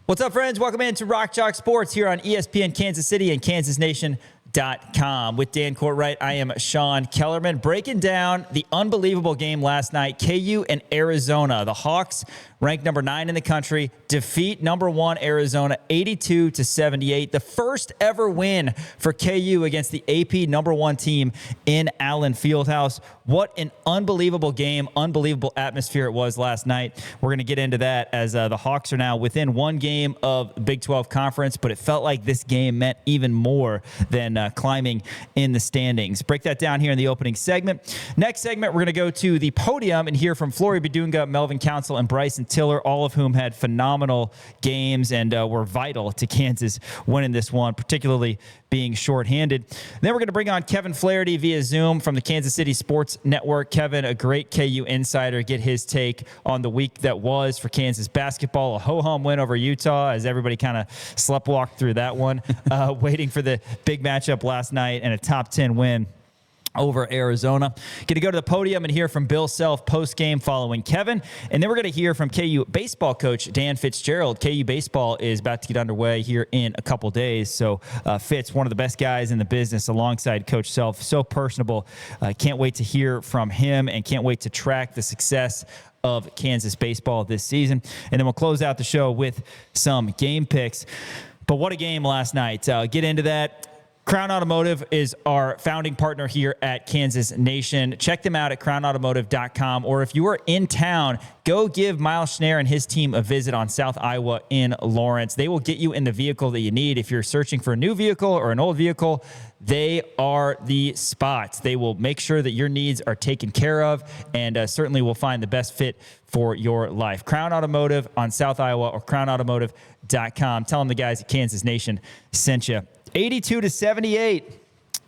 What's up, friends? Welcome into Rock Chalk Sports here on ESPN Kansas City and KansasNation.com. With Dan Courtwright, I am Sean Kellerman, breaking down the unbelievable game last night, KU and Arizona. The Hawks, ranked number 9 in the country, defeat number 1 Arizona 82-78. The first ever win for KU against the AP number 1 team in Allen Fieldhouse. What an unbelievable game, unbelievable atmosphere it was last night. We're going to get into that as the Hawks are now within one game of the Big 12 Conference, but it felt like this game meant even more than climbing in the standings. Break that down here in the opening segment. Next segment, we're going to go to the podium and hear from Flory Bidunga, Melvin Council, and Bryson Tiller, all of whom had phenomenal games and were vital to Kansas winning this one, particularly being shorthanded. Then we're going to bring on Kevin Flaherty via Zoom from the Kansas City Sports Network. Kevin, a great KU insider, get his take on the week that was for Kansas basketball. A ho-hum win over Utah as everybody kind of sleptwalked through that one, waiting for the big matchup last night and a top 10 win over Arizona. Going to go to the podium and hear from Bill Self post-game following Kevin. And then we're going to hear from KU baseball coach Dan Fitzgerald. KU baseball is about to get underway here in a couple days. So Fitz, one of the best guys in the business alongside Coach Self. So personable. Can't wait to hear from him and can't wait to track the success of Kansas baseball this season. And then we'll close out the show with some game picks. But what a game last night. Get into that. Crown Automotive is our founding partner here at Kansas Nation. Check them out at crownautomotive.com, or if you are in town, go give Miles Schneier and his team a visit on South Iowa in Lawrence. They will get you in the vehicle that you need. If you're searching for a new vehicle or an old vehicle, they are the spots. They will make sure that your needs are taken care of and certainly will find the best fit for your life. Crown Automotive on South Iowa or crownautomotive.com. Tell them the guys at Kansas Nation sent you. 82-78.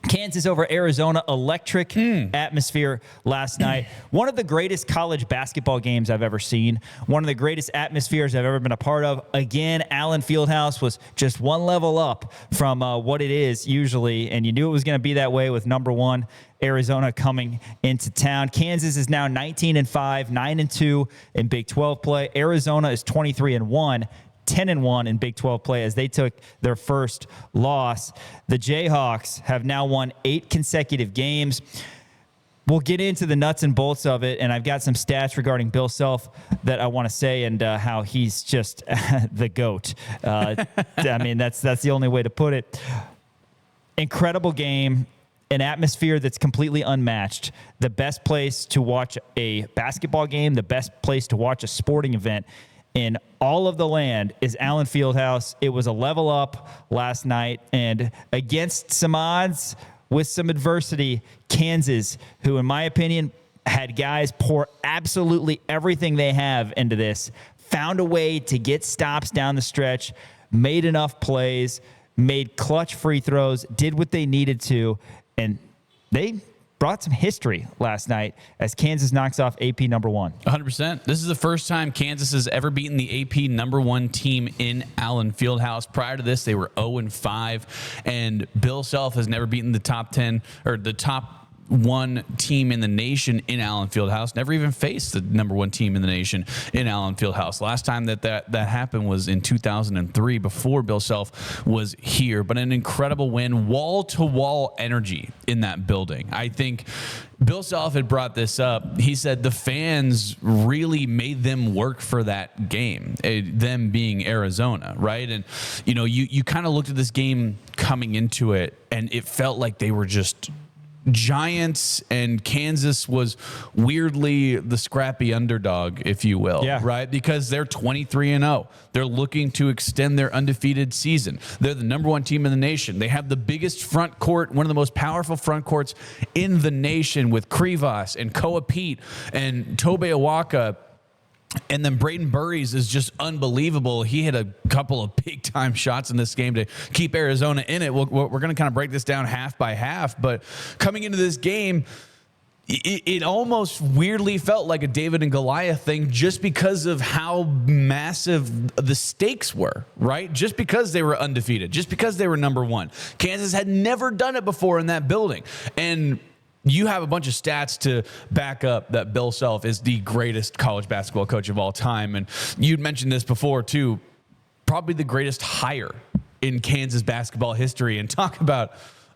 Kansas over Arizona. Electric atmosphere last night. One of the greatest college basketball games I've ever seen. One of the greatest atmospheres I've ever been a part of. Again, Allen Fieldhouse was just one level up from what it is usually, and you knew it was going to be that way with number 1 Arizona coming into town. Kansas is now 19-5, 9-2 in Big 12 play. Arizona is 23-1. 10-1 in Big 12 play as they took their first loss. The Jayhawks have now won 8 consecutive games. We'll get into the nuts and bolts of it, and I've got some stats regarding Bill Self that I want to say and how he's just the GOAT. I mean, that's the only way to put it. Incredible game. An atmosphere that's completely unmatched. The best place to watch a basketball game, the best place to watch a sporting event in all of the land is Allen Fieldhouse. It was a level up last night, and against some odds, with some adversity, Kansas, who in my opinion had guys pour absolutely everything they have into this, found a way to get stops down the stretch, made enough plays, made clutch free throws, did what they needed to, and they brought some history last night as Kansas knocks off AP number 1. 100%. This is the first time Kansas has ever beaten the AP number 1 team in Allen Fieldhouse. Prior to this, they were 0-5, and Bill Self has never beaten the top 10 or the top 1 team in the nation in Allen Fieldhouse. Never even faced the number 1 team in the nation in Allen Fieldhouse. Last time that happened was in 2003, before Bill Self was here. But an incredible win, wall-to-wall energy in that building. I think Bill Self had brought this up. He said the fans really made them work for that game, them being Arizona, right? And, you know, you kind of looked at this game coming into it, and it felt like they were just giants, and Kansas was weirdly the scrappy underdog, if you will, right? Because they're 23-0. They're looking to extend their undefeated season. They're the number 1 team in the nation. They have the biggest front court, one of the most powerful front courts in the nation, with Krivas and Koa Pete and Tobe Awaka. And then Braden Burries is just unbelievable. He hit a couple of big-time shots in this game to keep Arizona in it. We're going to kind of break this down half by half. But coming into this game, it almost weirdly felt like a David and Goliath thing just because of how massive the stakes were, right? Just because they were undefeated, just because they were number 1. Kansas had never done it before in that building. And you have a bunch of stats to back up that Bill Self is the greatest college basketball coach of all time. And you'd mentioned this before, too. probably the greatest hire in Kansas basketball history, and talk about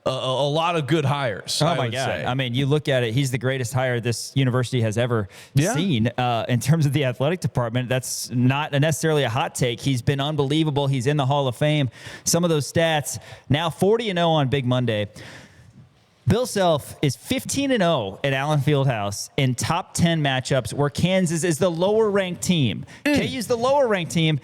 a lot of good hires. Oh, I my would God. say. I mean, you look at it, he's the greatest hire this university has ever seen in terms of the athletic department. That's not necessarily a hot take. He's been unbelievable. He's in the Hall of Fame. Some of those stats, now 40-0 on Big Monday. Bill Self is 15-0 at Allen Fieldhouse in top 10 matchups where Kansas is the lower-ranked team. KU's the lower-ranked team.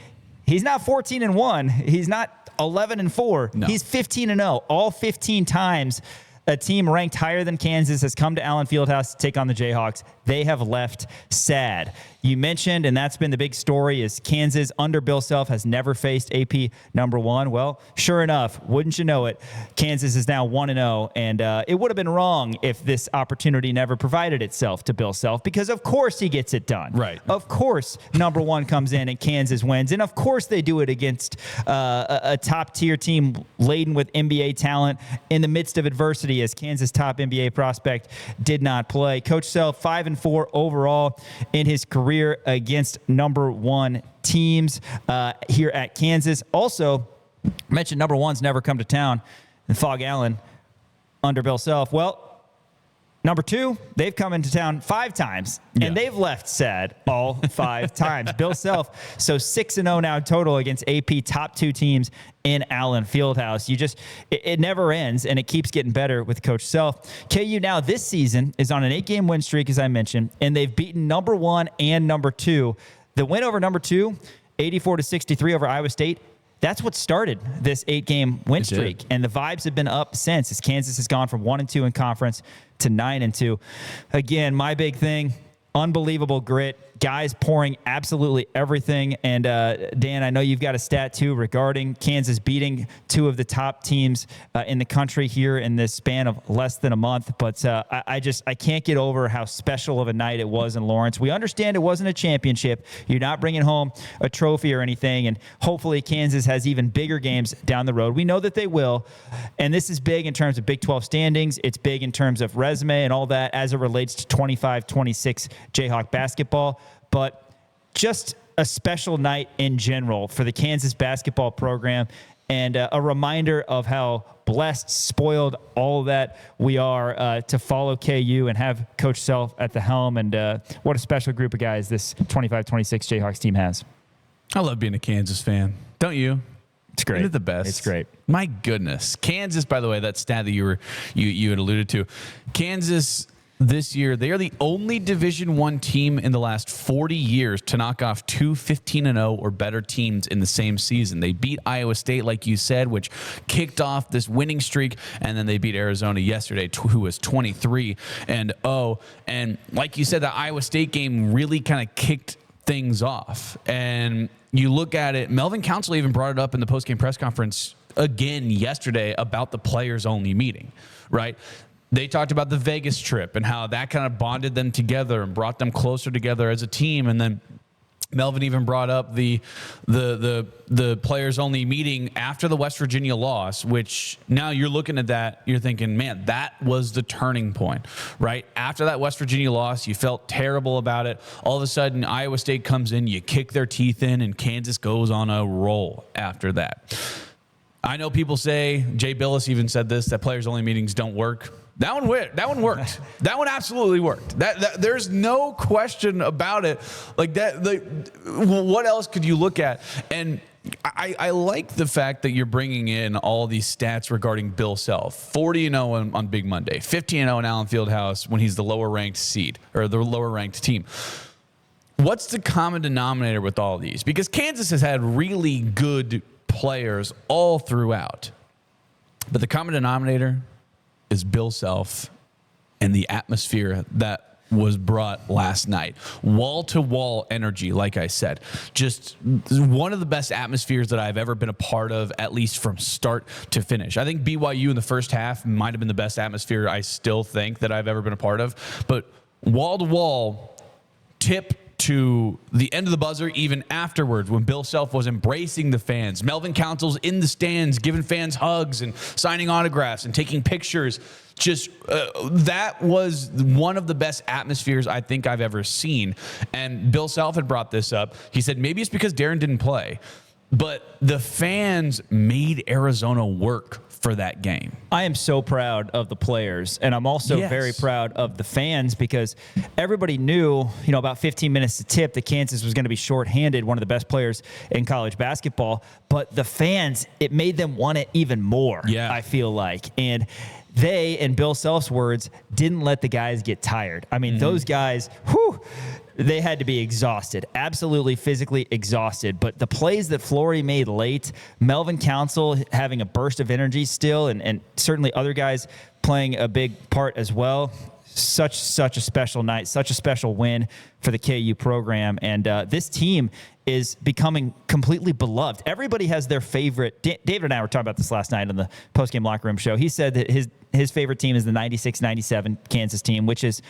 He's not 14-1. He's not 11-4. No. He's 15-0. All 15 times a team ranked higher than Kansas has come to Allen Fieldhouse to take on the Jayhawks. They have left sad. You mentioned, and that's been the big story, is Kansas under Bill Self has never faced AP number 1. Well, sure enough, wouldn't you know it, Kansas is now 1-0, and it would have been wrong if this opportunity never provided itself to Bill Self, because of course he gets it done. Right. Of course number 1 comes in and Kansas wins, and of course they do it against a top-tier team laden with NBA talent in the midst of adversity, as Kansas' top NBA prospect did not play. Coach Self, 5-4 overall in his career against number 1 teams here at Kansas. Also, mentioned number 1's never come to town in Fog Allen under Bill Self. Well, number 2, they've come into town 5 times, and they've left sad all 5 times. Bill Self, so 6-0 now total against AP top 2 teams in Allen Fieldhouse. It never ends, and it keeps getting better with Coach Self. KU now this season is on an 8-game win streak, as I mentioned, and they've beaten number 1 and number 2. The win over number 2, 84-63 over Iowa State, that's what started this 8-game win streak, and the vibes have been up since, as Kansas has gone from 1-2 in conference to 9-2. Again, my big thing, unbelievable grit, guys pouring absolutely everything. And Dan, I know you've got a stat too regarding Kansas beating 2 of the top teams in the country here in this span of less than a month. But I can't get over how special of a night it was in Lawrence. We understand it wasn't a championship. You're not bringing home a trophy or anything. And hopefully Kansas has even bigger games down the road. We know that they will. And this is big in terms of Big 12 standings. It's big in terms of resume and all that as it relates to 25-26 Jayhawk basketball. But just a special night in general for the Kansas basketball program, and a reminder of how blessed, spoiled, all of that we are to follow KU and have Coach Self at the helm. And what a special group of guys this 25-26 Jayhawks team has. I love being a Kansas fan. Don't you? It's great. They're the best. It's great. My goodness. Kansas, by the way, that stat that you had alluded to. Kansas this year, they are the only Division I team in the last 40 years to knock off 2 15-0 or better teams in the same season. They beat Iowa State, like you said, which kicked off this winning streak, and then they beat Arizona yesterday, who was 23-0. And like you said, the Iowa State game really kind of kicked things off. And you look at it, Melvin Council even brought it up in the postgame press conference again yesterday about the players-only meeting, right? They talked about the Vegas trip and how that kind of bonded them together and brought them closer together as a team. And then Melvin even brought up the players only meeting after the West Virginia loss, which now you're looking at that, you're thinking, man, that was the turning point, right? After that West Virginia loss, you felt terrible about it. All of a sudden, Iowa State comes in, you kick their teeth in, and Kansas goes on a roll after that. I know people say, Jay Billis even said this, that players only meetings don't work. That one worked. That one absolutely worked. That there's no question about it. Like that. What else could you look at? And I like the fact that you're bringing in all these stats regarding Bill Self. 40-0 on Big Monday, 15-0 in Allen Fieldhouse when he's the lower ranked seed or the lower ranked team. What's the common denominator with all these? Because Kansas has had really good players all throughout, but the common denominator is Bill Self and the atmosphere that was brought last night. Wall-to-wall energy, like I said. Just one of the best atmospheres that I've ever been a part of, at least from start to finish. I think BYU in the first half might have been the best atmosphere I still think that I've ever been a part of. But wall-to-wall, tip to the end of the buzzer, even afterwards, when Bill Self was embracing the fans. Melvin Council's in the stands, giving fans hugs and signing autographs and taking pictures. Just that was one of the best atmospheres I think I've ever seen. And Bill Self had brought this up. He said, maybe it's because Darren didn't play. but the fans made Arizona work for that game. I am so proud of the players, and I'm also very proud of the fans because everybody knew, about 15 minutes to tip that Kansas was going to be shorthanded, one of the best players in college basketball. But the fans, it made them want it even more, I feel like. And they, in Bill Self's words, didn't let the guys get tired. I mean, those guys, they had to be exhausted, absolutely physically exhausted. But the plays that Flory made late, Melvin Council having a burst of energy still, and certainly other guys playing a big part as well. Such a special night, such a special win for the KU program. And this team is becoming completely beloved. Everybody has their favorite. David and I were talking about this last night on the postgame locker room show. He said that his favorite team is the 96-97 Kansas team, which is,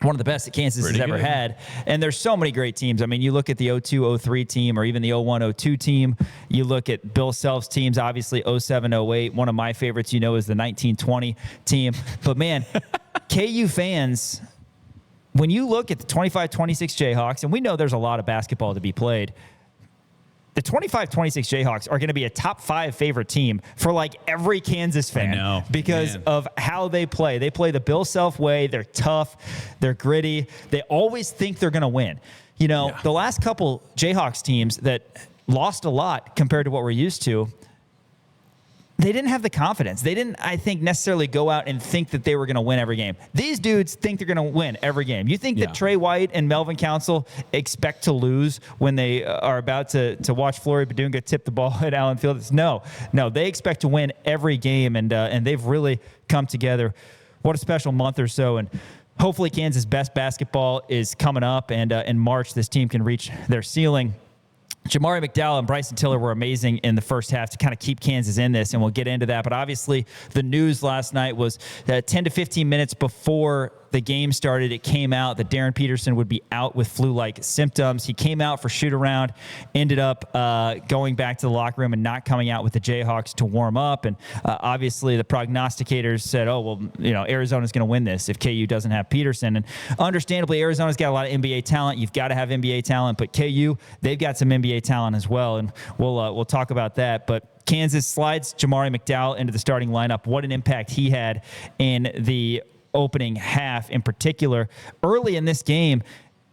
one of the best that Kansas has ever had. And there's so many great teams. I mean, you look at the 02-03 team or even the 01-02 team. You look at Bill Self's teams, obviously 07-08. One of my favorites, is the 1920 team. But, man, KU fans, when you look at the 25-26 Jayhawks, and we know there's a lot of basketball to be played, the 25-26 Jayhawks are going to be a top 5 favorite team for like every Kansas fan because of how they play. They play the Bill Self way. They're tough. They're gritty. They always think they're going to win. The last couple Jayhawks teams that lost a lot compared to what we're used to, they didn't have the confidence. They didn't, I think, necessarily go out and think that they were going to win every game. These dudes think they're going to win every game. You think that Trey White and Melvin Council expect to lose when they are about to watch Flory Bidunga tip the ball at Allen Field? No, they expect to win every game, and they've really come together. What a special month or so, and hopefully Kansas' best basketball is coming up, and in March this team can reach their ceiling. Jamari McDowell and Bryson Tiller were amazing in the first half to kind of keep Kansas in this, and we'll get into that. But obviously, the news last night was 10 to 15 minutes before the game started, it came out that Darren Peterson would be out with flu-like symptoms. He came out for shoot-around, ended up going back to the locker room and not coming out with the Jayhawks to warm up. And obviously, the prognosticators said, Arizona's going to win this if KU doesn't have Peterson. And understandably, Arizona's got a lot of NBA talent. You've got to have NBA talent. But KU, they've got some NBA talent as well. And we'll talk about that. But Kansas slides Jamari McDowell into the starting lineup. What an impact he had in the opening half in particular. Early in this game,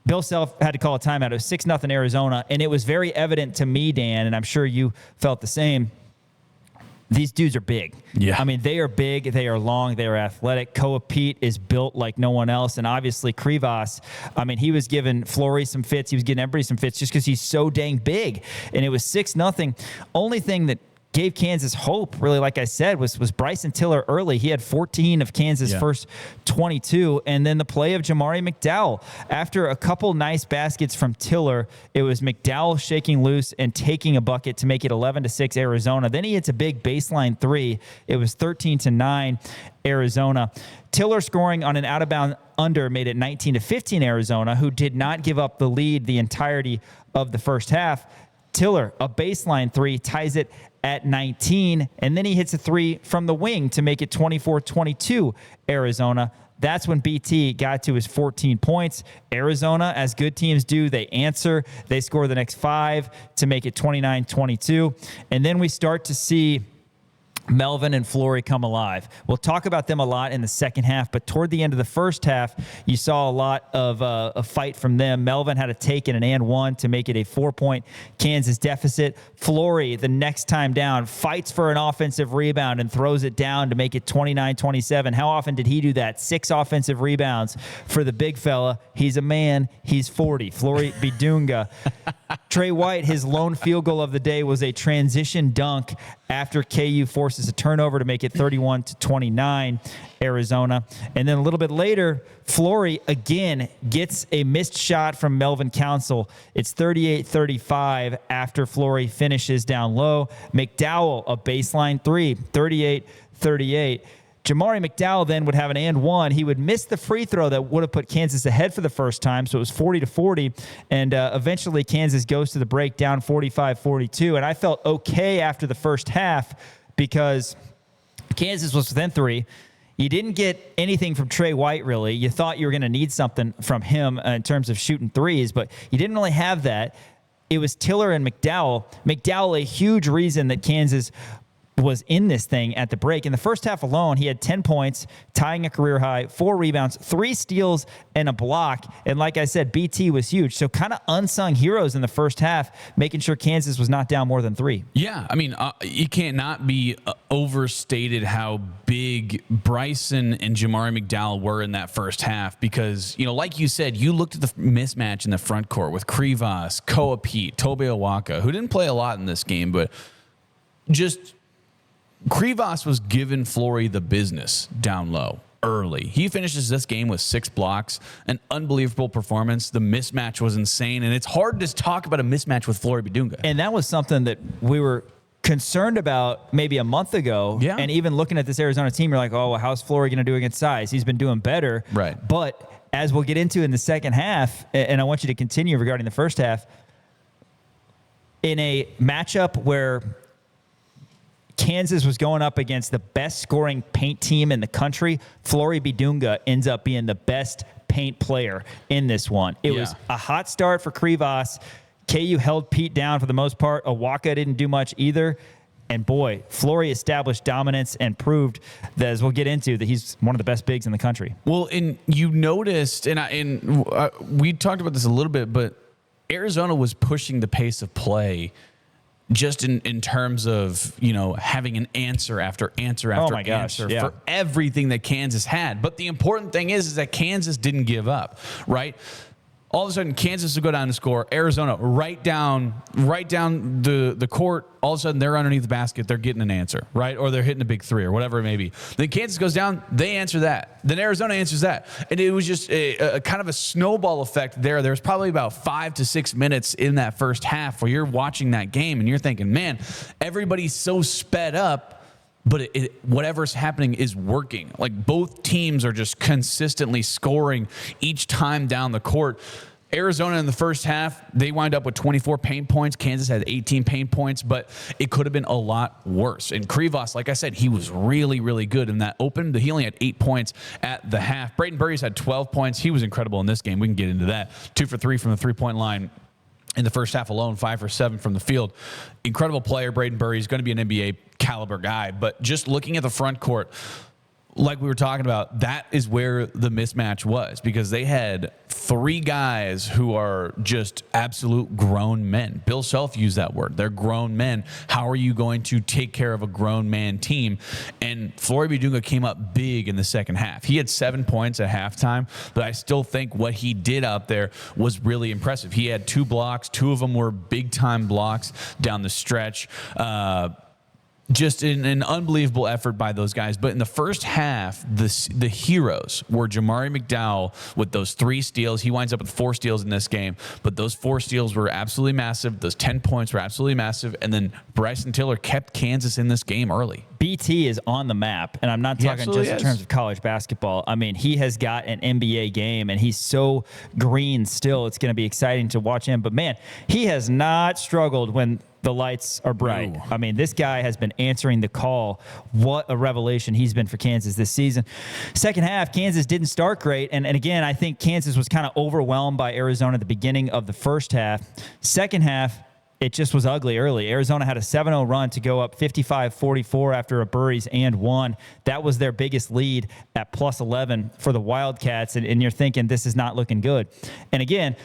Bill Self had to call a timeout. It was 6-0 Arizona, and it was very evident to me, Dan, and I'm sure you felt the same. These dudes are big. Yeah. I mean, they are big. They are long. They are athletic. Koa Pete is built like no one else. And obviously, Krivas, I mean, he was giving Flory some fits. He was giving everybody some fits just because he's so dang big. And it was 6-0. Only thing that gave Kansas hope, really, like I said, was Bryson Tiller early. He had 14 of Kansas' first 22. And then the play of Jamari McDowell. After a couple nice baskets from Tiller, it was McDowell shaking loose and taking a bucket to make it 11-6 Arizona. Then he hits a big baseline three. It was 13-9 Arizona. Tiller scoring on an out-of-bound under made it 19-15 Arizona, who did not give up the lead the entirety of the first half. Tiller, a baseline three, ties it at 19, and then he hits a three from the wing to make it 24-22 Arizona. That's when BT got to his 14 points. Arizona, as good teams do, they answer. They score the next 5 to make it 29-22. And then we start to see Melvin and Flory come alive. We'll talk about them a lot in the second half, but toward the end of the first half, you saw a lot of a fight from them. Melvin had a take in an and one to make it a 4-point Kansas deficit. Flory, the next time down, fights for an offensive rebound and throws it down to make it 29-27. How often did he do that? 6 offensive rebounds for the big fella. He's a man. He's 40. Flory Bidunga. Trey White, his lone field goal of the day was a transition dunk after KU forces a turnover to make it 31-29 Arizona. And then a little bit later, Flory again gets a missed shot from Melvin Council. It's 38-35 after Flory finishes down low. McDowell, a baseline three, 38-38. Jamari McDowell then would have an and one. He would miss the free throw that would have put Kansas ahead for the first time, so it was 40-40, and eventually Kansas goes to the break down 45-42, and I felt okay after the first half because Kansas was within 3. You didn't get anything from Trey White, really. You thought you were going to need something from him in terms of shooting threes, but you didn't really have that. it was Tiller and McDowell. McDowell, a huge reason that Kansas was in this thing at the break. In the first half alone, he had 10 points, tying a career high, 4 rebounds, 3 steals, and a block. And like I said, BT was huge. So kind of unsung heroes in the first half, making sure Kansas was not down more than 3. Yeah, I mean, you can't not be overstated how big Bryson and Jamari McDowell were in that first half because, like you said, you looked at the mismatch in the front court with Krivas, Koa Pete, Tobe Awaka, who didn't play a lot in this game, but just Krivas was giving Flory the business down low early. He finishes this game with 6 blocks, an unbelievable performance. The mismatch was insane, and it's hard to talk about a mismatch with Flory Bidunga. And that was something that we were concerned about maybe a month ago. Yeah. And even looking at this Arizona team, you're like, oh, well, how's Flory going to do against size? He's been doing better. Right. But as we'll get into in the second half, and I want you to continue regarding the first half, in a matchup where Kansas was going up against the best scoring paint team in the country, Flory Bidunga ends up being the best paint player in this one. It was a hot start for Krivas. KU held Pete down for the most part. Awaka didn't do much either. And boy, Flory established dominance and proved that, as we'll get into, that he's one of the best bigs in the country. Well, and you noticed, and we talked about this a little bit, but Arizona was pushing the pace of play just in terms of, having an answer after answer after answer for everything that Kansas had. But the important thing is that Kansas didn't give up, right? All of a sudden, Kansas will go down and score. Arizona right down the court. All of a sudden, they're underneath the basket. They're getting an answer, right? Or they're hitting a big 3 or whatever it may be. Then Kansas goes down. They answer that. Then Arizona answers that. And it was just a kind of a snowball effect there. There was probably about 5 to 6 minutes in that first half where you're watching that game and you're thinking, man, everybody's so sped up. But whatever's happening is working. Like both teams are just consistently scoring each time down the court. Arizona in the first half, they wind up with 24 paint points. Kansas had 18 paint points, but it could have been a lot worse. And Krivas, like I said, he was really, really good in that open. He only had 8 points at the half. Braden Burries had 12 points. He was incredible in this game. We can get into that. 2 for 3 from the three-point line. In the first half alone, 5 for 7 from the field. Incredible player, Braden Burries, going to be an NBA caliber guy. But just looking at the front court, like we were talking about, that is where the mismatch was because they had 3 guys who are just absolute grown men. Bill Self used that word. They're grown men. How are you going to take care of a grown man team? And Flory Bidunga came up big in the second half. He had 7 points at halftime, but I still think what he did out there was really impressive. He had 2 blocks. 2 of them were big-time blocks down the stretch. Just an unbelievable effort by those guys. But in the first half, the heroes were Jamari McDowell with those 3 steals. He winds up with 4 steals in this game. But those 4 steals were absolutely massive. Those 10 points were absolutely massive. And then Bryson Tiller kept Kansas in this game early. BT is on the map, and I'm not talking just in terms of college basketball. I mean, he has got an NBA game, and he's so green still. It's going to be exciting to watch him. But, man, he has not struggled when the lights are bright. No. I mean, this guy has been answering the call. What a revelation he's been for Kansas this season. Second half, Kansas didn't start great. And again, I think Kansas was kind of overwhelmed by Arizona at the beginning of the first half. Second half, it just was ugly early. Arizona had a 7-0 run to go up 55-44 after a Burries and 1. That was their biggest lead at plus 11 for the Wildcats. And you're thinking this is not looking good. And again,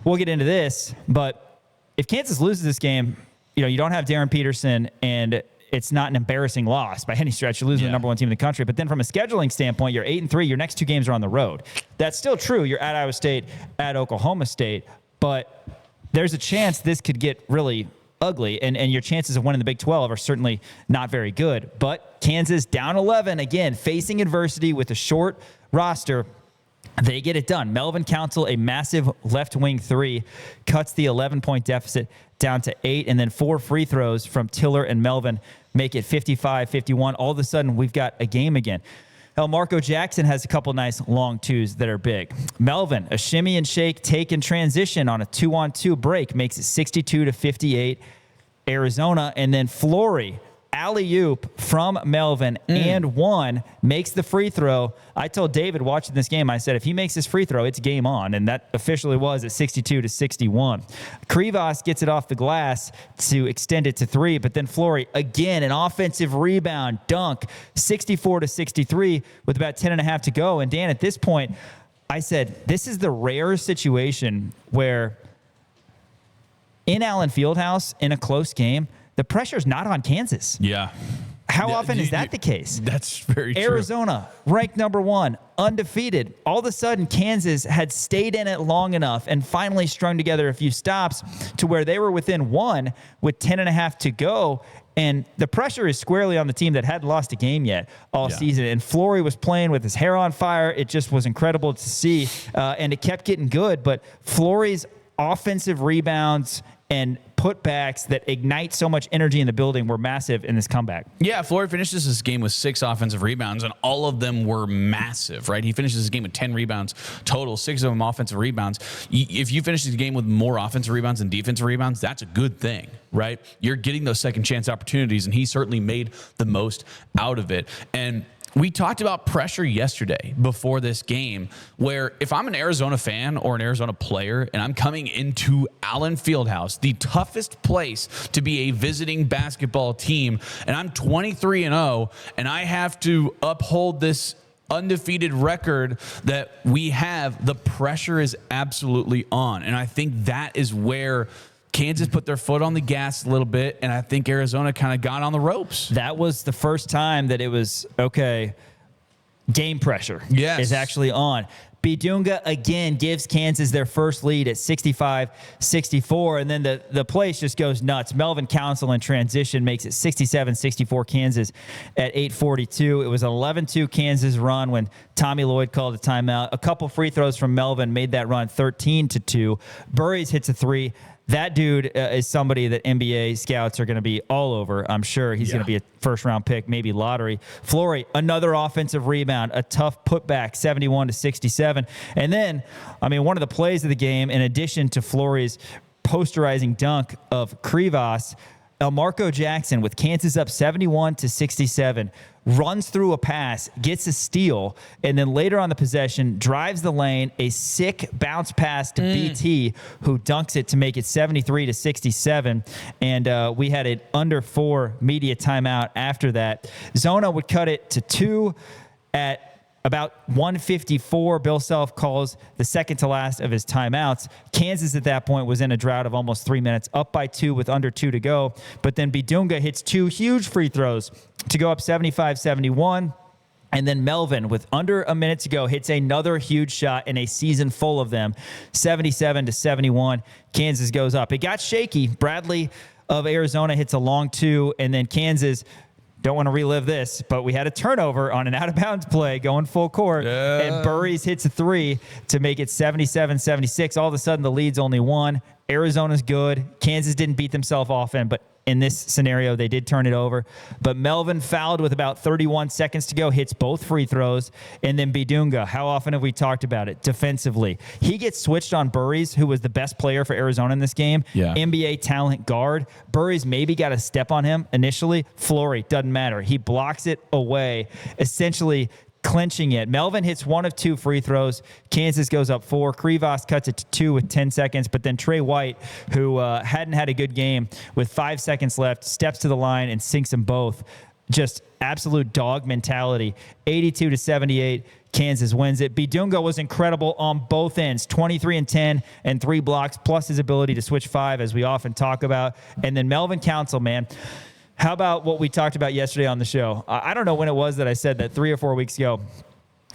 we'll get into this, but if Kansas loses this game, you don't have Darren Peterson, and it's not an embarrassing loss by any stretch. You're losing the number 1 team in the country. But then from a scheduling standpoint, you're 8-3. Your next 2 games are on the road. That's still true. You're at Iowa State, at Oklahoma State. But there's a chance this could get really ugly, and your chances of winning the Big 12 are certainly not very good. But Kansas down 11, again, facing adversity with a short roster. They get it done. Melvin Council, a massive left wing 3, cuts the 11-point deficit down to 8, and then 4 free throws from Tiller and Melvin make it 55-51. All of a sudden, we've got a game again. Marco Jackson has a couple nice long 2s that are big. Melvin, a shimmy and shake, take and transition on a 2-on-2 break, makes it 62-58 Arizona. And then Flory, alley-oop from Melvin and one, makes the free throw. I told David watching this game, I said, if he makes this free throw, it's game on. And that officially was at 62-61. Krivas gets it off the glass to extend it to three, but then Flory, again, an offensive rebound, dunk, 64-63 with about 10.5 to go. And Dan, at this point, I said, this is the rare situation where in Allen Fieldhouse, in a close game, the pressure's not on Kansas. Yeah. How often is that the case? That's very true. Arizona, ranked number 1, undefeated. All of a sudden, Kansas had stayed in it long enough and finally strung together a few stops to where they were within 1 with 10.5 to go. And the pressure is squarely on the team that hadn't lost a game yet all season. And Flory was playing with his hair on fire. It just was incredible to see. And it kept getting good. But Flory's offensive rebounds and putbacks that ignite so much energy in the building were massive in this comeback. Yeah, Flory finishes this game with 6 offensive rebounds, and all of them were massive, right? He finishes this game with 10 rebounds total, 6 of them offensive rebounds. If you finish the game with more offensive rebounds than defensive rebounds, that's a good thing, right? You're getting those second chance opportunities, and he certainly made the most out of it. And we talked about pressure yesterday before this game, where if I'm an Arizona fan or an Arizona player and I'm coming into Allen Fieldhouse, the toughest place to be a visiting basketball team, and I'm 23-0, and I have to uphold this undefeated record that we have, the pressure is absolutely on. And I think that is where Kansas put their foot on the gas a little bit, and I think Arizona kind of got on the ropes. That was the first time that it was, okay, game pressure is actually on. Bidunga again gives Kansas their first lead at 65-64, and then the place just goes nuts. Melvin Council in transition makes it 67-64 Kansas at 8:42. It was an 11-2 Kansas run when Tommy Lloyd called a timeout. A couple free throws from Melvin made that run 13-2. Burries hits a three. That dude is somebody that NBA scouts are going to be all over. I'm sure he's going to be a first-round pick, maybe lottery. Flory, another offensive rebound, a tough putback, 71-67. And then, I mean, one of the plays of the game, in addition to Flory's posterizing dunk of Krivas, Elmarco Jackson with Kansas up 71-67, runs through a pass, gets a steal, and then later on the possession drives the lane, a sick bounce pass to BT, who dunks it to make it 73-67. And we had an under 4 media timeout after that. Zona would cut it to 2 at about 154. Bill Self calls the second to last of his timeouts. Kansas at that point was in a drought of almost 3 minutes, up by 2 with under 2 to go. But then Bidunga hits 2 huge free throws to go up 75-71. And then Melvin, with under a minute to go, hits another huge shot in a season full of them, 77-71. Kansas goes up. It got shaky. Bradley of Arizona hits a long 2, and then Kansas, don't want to relive this, but we had a turnover on an out-of-bounds play going full court, and Burries hits a 3 to make it 77-76. All of a sudden, the lead's only 1. Arizona's good. Kansas didn't beat themselves often, but in this scenario, they did turn it over. But Melvin fouled with about 31 seconds to go, hits both free throws. And then Bidunga, how often have we talked about it defensively? He gets switched on Burries, who was the best player for Arizona in this game. NBA talent guard. Burries maybe got a step on him initially. Flory, doesn't matter. He blocks it away, essentially clinching it. Melvin hits 1 of 2 free throws. Kansas goes up 4. Krivas cuts it to 2 with 10 seconds. But then Trey White, who hadn't had a good game, with 5 seconds left, steps to the line and sinks them both. Just absolute dog mentality. 82-78. Kansas wins it. Bidunga was incredible on both ends, 23-10 and 3 blocks, plus his ability to switch 5, as we often talk about. And then Melvin Council, man. How about what we talked about yesterday on the show? I don't know when it was that I said that, 3 or 4 weeks ago.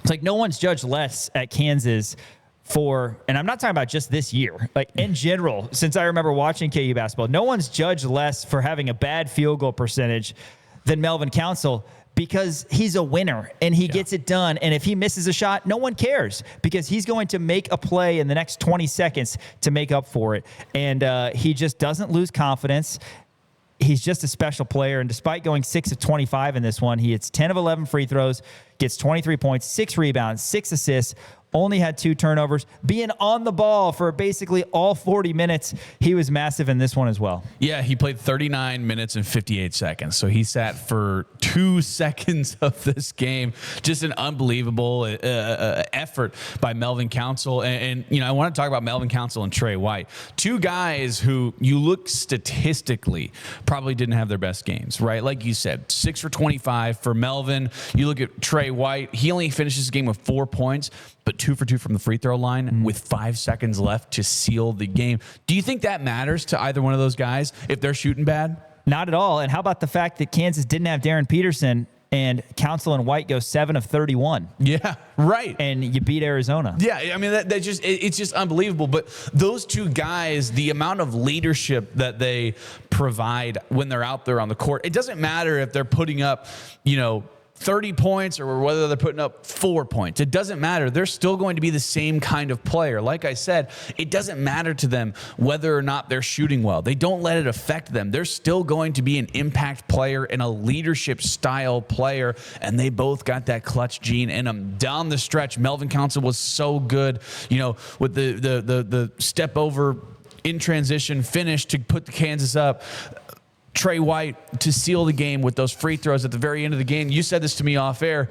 It's like no one's judged less at Kansas for, and I'm not talking about just this year, like in general, since I remember watching KU basketball, no one's judged less for having a bad field goal percentage than Melvin Council, because he's a winner and he gets it done. And if he misses a shot, no one cares, because he's going to make a play in the next 20 seconds to make up for it. And he just doesn't lose confidence. He's just a special player, and despite going 6 of 25 in this one, he hits 10 of 11 free throws, gets 23 points, 6 rebounds, 6 assists, only had 2 turnovers, being on the ball for basically all 40 minutes. He was massive in this one as well. Yeah, he played 39 minutes and 58 seconds. So he sat for 2 seconds of this game. Just an unbelievable effort by Melvin Council. And, you know, I want to talk about Melvin Council and Trey White. 2 guys who you look statistically probably didn't have their best games, right? Like you said, 6 for 25 for Melvin. You look at Trey White, he only finishes the game with 4 points, but 2 for 2 from the free throw line with 5 seconds left to seal the game. Do you think that matters to either one of those guys if they're shooting bad? Not at all. And how about the fact that Kansas didn't have Darren Peterson and Council and White go 7 of 31? Yeah, right. And you beat Arizona. Yeah, I mean, it's just unbelievable. But those 2 guys, the amount of leadership that they provide when they're out there on the court, it doesn't matter if they're putting up, 30 points or whether they're putting up 4 points. It doesn't matter. They're still going to be the same kind of player. Like I said, it doesn't matter to them whether or not they're shooting well. They don't let it affect them. They're still going to be an impact player and a leadership style player, and they both got that clutch gene in them. Down the stretch, Melvin Council was so good, with the step over in transition finish to put the Kansas up. Trey White to seal the game with those free throws at the very end of the game. You said this to me off air.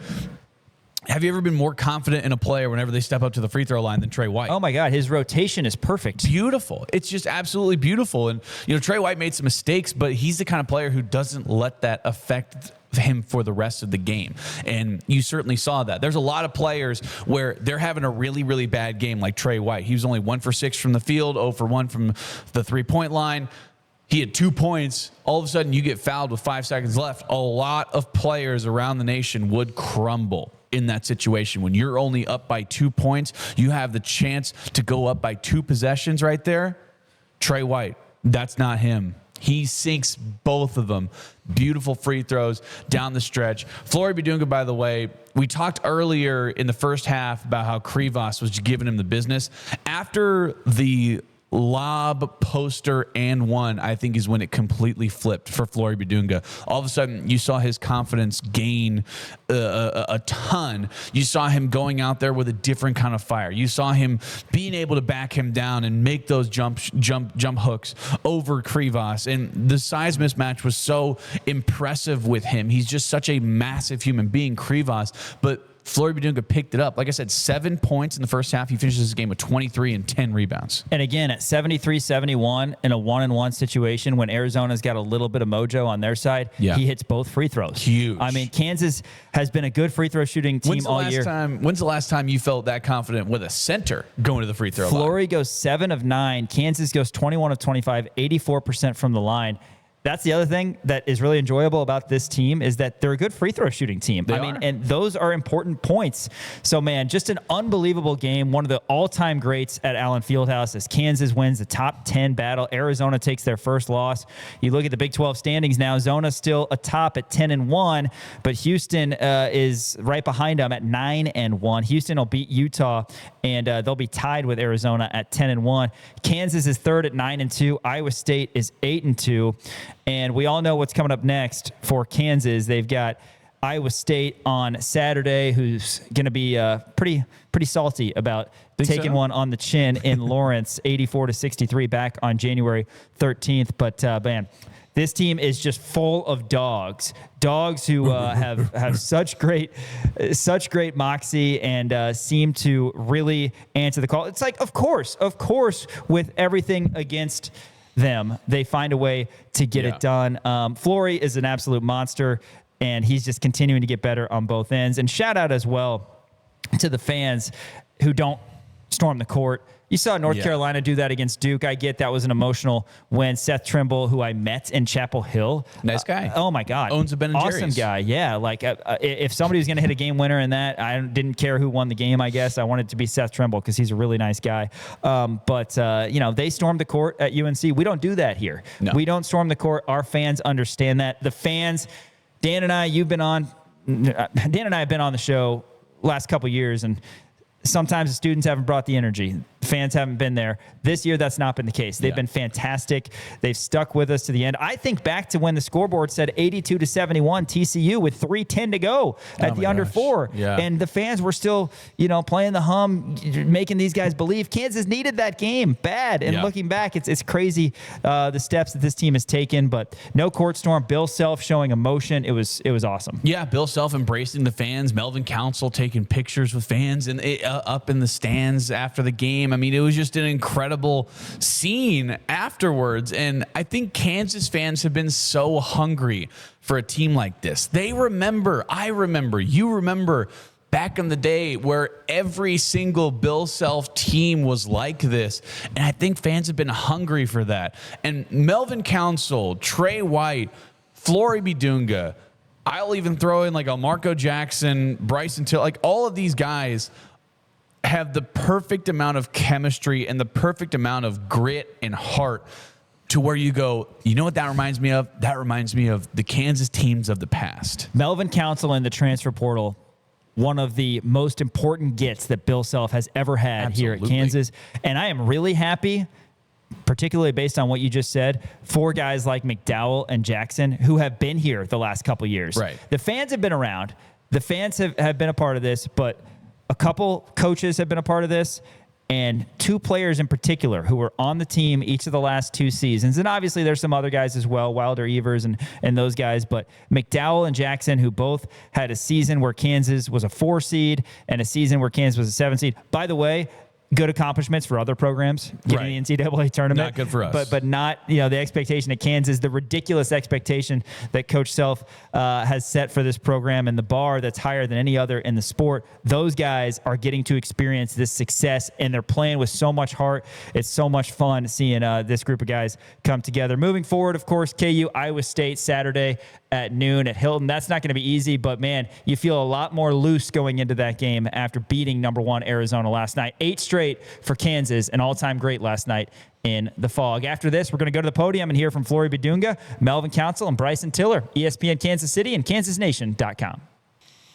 Have you ever been more confident in a player whenever they step up to the free throw line than Trey White? Oh my God, his rotation is perfect. Beautiful. It's just absolutely beautiful. And, Trey White made some mistakes, but he's the kind of player who doesn't let that affect him for the rest of the game. And you certainly saw that. There's a lot of players where they're having a really, really bad game, like Trey White. He was only 1 for 6 from the field, 0 for 1 from the 3-point line. He had 2 points. All of a sudden, you get fouled with 5 seconds left. A lot of players around the nation would crumble in that situation. When you're only up by 2 points, you have the chance to go up by 2 possessions right there. Trey White, that's not him. He sinks both of them. Beautiful free throws down the stretch. Flory Bidunga, by the way, we talked earlier in the first half about how Krivas was giving him the business. After the lob poster and one, I think, is when it completely flipped for Flory Bidunga. All of a sudden, you saw his confidence gain a ton. You saw him going out there with a different kind of fire. You saw him being able to back him down and make those jump hooks over Krivas. And the size mismatch was so impressive with him. He's just such a massive human being, Krivas. But Flory Bidunga picked it up. Like I said, 7 points in the first half. He finishes his game with 23 and 10 rebounds. And again, at 73-71 in a 1-on-1 situation when Arizona's got a little bit of mojo on their side, he hits both free throws. Huge. I mean, Kansas has been a good free throw shooting team all year. When's the last time you felt that confident with a center going to the free throw line? Flory goes 7 of 9. Kansas goes 21 of 25, 84% from the line. That's the other thing that is really enjoyable about this team is that they're a good free throw shooting team. And those are important points. So, man, just an unbelievable game. One of the all-time greats at Allen Fieldhouse as Kansas wins the top 10 battle. Arizona takes their first loss. You look at the Big 12 standings now. Zona's still atop at 10-1, but Houston is right behind them at 9-1. Houston will beat Utah, and they'll be tied with Arizona at 10-1. Kansas is third at 9-2. Iowa State is 8-2. And we all know what's coming up next for Kansas. They've got Iowa State on Saturday, who's going to be pretty salty about taking one on the chin in Lawrence, 84-63 back on January 13th. But, man, this team is just full of dogs who have such great moxie and seem to really answer the call. It's like, of course, with everything against them, they find a way to get it done. Flory is an absolute monster, and he's just continuing to get better on both ends. And shout out as well to the fans who don't storm the court. You saw North Carolina do that against Duke. I get that was an emotional win. Seth Trimble, who I met in Chapel Hill. Nice guy. Oh, my God. Owns a Ben & Jerry's. Awesome guy. Yeah. Like, if somebody was going to hit a game winner in that, I didn't care who won the game, I guess. I wanted it to be Seth Trimble because he's a really nice guy. But they stormed the court at UNC. We don't do that here. No. We don't storm the court. Our fans understand that. The fans, Dan and I have been on the show last couple years, and sometimes the students haven't brought the energy. fans haven't been there. This year, that's not been the case. They've been fantastic. They've stuck with us to the end. I think back to when the scoreboard said 82-71 TCU with 3:10 to go at the under 4. Yeah. And the fans were still, playing the hum, making these guys believe Kansas needed that game bad. And looking back, it's crazy the steps that this team has taken. But no court storm. Bill Self showing emotion. It was awesome. Yeah, Bill Self embracing the fans. Melvin Council taking pictures with fans and up in the stands after the game. I mean, it was just an incredible scene afterwards. And I think Kansas fans have been so hungry for a team like this. They remember, I remember, you remember back in the day where every single Bill Self team was like this. And I think fans have been hungry for that. And Melvin Council, Trey White, Flory Bidunga, I'll even throw in like a Marco Jackson, Bryson Tiller, like all of these guys have the perfect amount of chemistry and the perfect amount of grit and heart to where you go, you know what that reminds me of? That reminds me of the Kansas teams of the past. Melvin Council in the transfer portal, one of the most important gets that Bill Self has ever had here at Kansas. And I am really happy, particularly based on what you just said, for guys like McDowell and Jackson who have been here the last couple years. Right. The fans have been around. The fans have been a part of this, but a couple coaches have been a part of this, and 2 players in particular who were on the team each of the last 2 seasons. And obviously there's some other guys as well, Wilder Evers and those guys, but McDowell and Jackson, who both had a season where Kansas was a 4 seed and a season where Kansas was a 7 seed. By the way, good accomplishments for other programs getting the NCAA tournament. Not good for us. But not, the expectation at Kansas, the ridiculous expectation that Coach Self has set for this program and the bar that's higher than any other in the sport. Those guys are getting to experience this success, and they're playing with so much heart. It's so much fun seeing this group of guys come together. Moving forward, of course, KU, Iowa State, Saturday at noon at Hilton. That's not going to be easy, but, man, you feel a lot more loose going into that game after beating number 1 Arizona last night. 8 straight for Kansas, an all-time great last night in the Fog. After this, we're going to go to the podium and hear from Flory Bidunga, Melvin Council, and Bryson Tiller, ESPN Kansas City and KansasNation.com.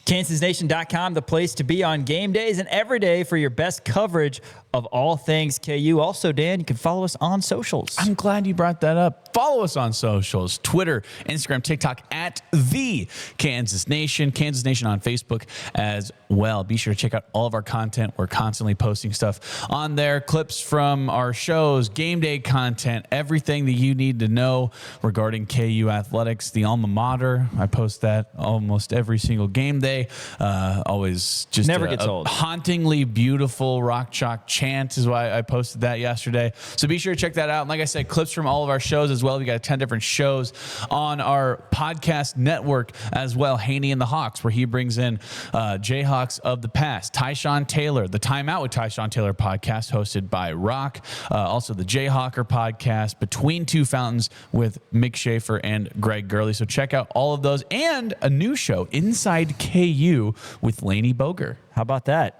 KansasNation.com, the place to be on game days and every day for your best coverage of all things KU. Also, Dan, you can follow us on socials. I'm glad you brought that up. Follow us on socials, Twitter, Instagram, TikTok, at the Kansas Nation, Kansas Nation on Facebook as well. Be sure to check out all of our content. We're constantly posting stuff on there, clips from our shows, game day content, everything that you need to know regarding KU athletics, the alma mater. I post that almost every single game day. Always just never gets old. Hauntingly beautiful rock chalk chant is why I posted that yesterday. So be sure to check that out. And like I said, clips from all of our shows as well. We got 10 different shows on our podcast network as well. Haney and the Hawks, where he brings in Jayhawks of the past. Tyshawn Taylor, the Time Out with Tyshawn Taylor podcast hosted by Rock. Also the Jayhawker podcast, Between Two Fountains with Mick Schaefer and Greg Gurley. So check out all of those, and a new show, Inside KU with Laney Boger. How about that?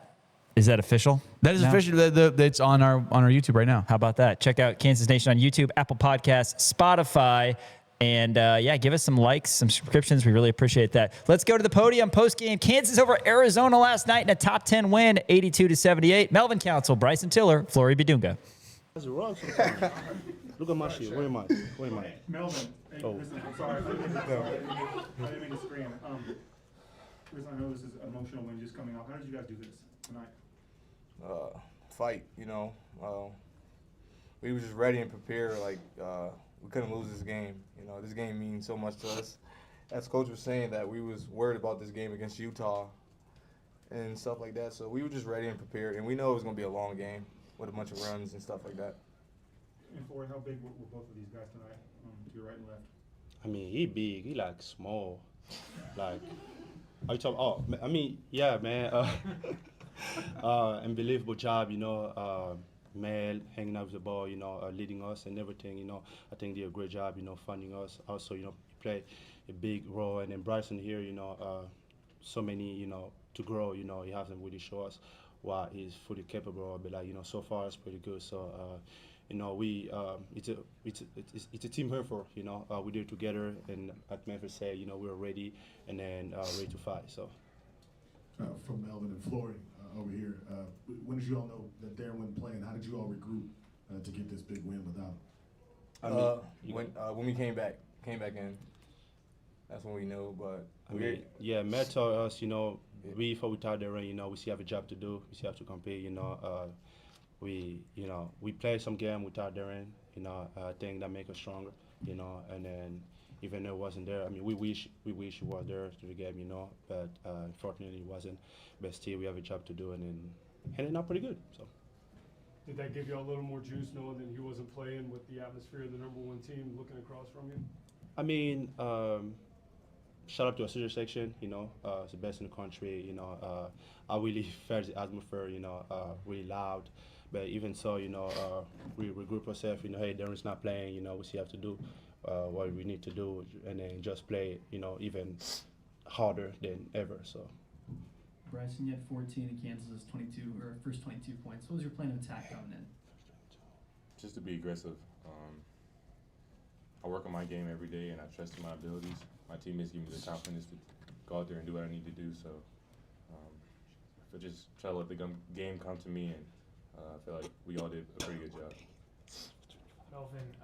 Is that official? That is official. It's on our YouTube right now. How about that? Check out Kansas Nation on YouTube, Apple Podcasts, Spotify, and give us some likes, some subscriptions. We really appreciate that. Let's go to the podium post-game. Kansas over Arizona last night in a top 10 win, 82-78. Melvin Council, Bryson Tiller, Flory Bidunga. That's a rush. Look at my shit. Where am I? Melvin. Hey, listen, I'm sorry. I didn't mean to scream. Listen, I know this is an emotional win just coming out. How did you guys do this tonight? Fight, we were just ready and prepared. We couldn't lose this game. This game means so much to us. As Coach was saying, that we was worried about this game against Utah and stuff like that. So we were just ready and prepared, and we know it was going to be a long game with a bunch of runs and stuff like that. And Flory, how big were both of these guys tonight, to your right and left? I mean, he big. He small. Are you talking? Oh, I mean, yeah, man. Unbelievable job, Mel hanging out with the ball, leading us and everything, I think they did a great job, funding us. Also, he played a big role. And then Bryson here, so many, to grow, he hasn't really shown us what he's fully capable of. But so far it's pretty good. So, we it's a team effort. We did it together, and like Memphis said, we were ready and then ready to fight. So. From Melvin and Flory, over here. When did you all know that Darren wasn't playing? How did you all regroup to get this big win without him? When we came back in, that's when we knew. But yeah, Matt told us, we thought without Darren, we still have a job to do. We still have to compete. We played some game without Darren. I think that make us stronger. And then even though it wasn't there, I mean, we wish he was there to the game. But unfortunately he wasn't. But still, we have a job to do, and it not pretty good. So. Did that give you a little more juice knowing that he wasn't playing with the atmosphere of the #1 team looking across from you? I mean, shout out to our senior section. It's the best in the country. I really felt the atmosphere. Really loud. But even so, we regroup ourselves. Hey, Darren's not playing. We still have to do what we need to do, and then just play. Even harder than ever. So. Bryson, you had 14 in Kansas' 22 or first 22 points. What was your plan of attack coming in? Just to be aggressive. I work on my game every day, and I trust in my abilities. My teammates give me the confidence to go out there and do what I need to do. So, I just try to let the game come to me, and I feel like we all did a pretty good job. Melvin,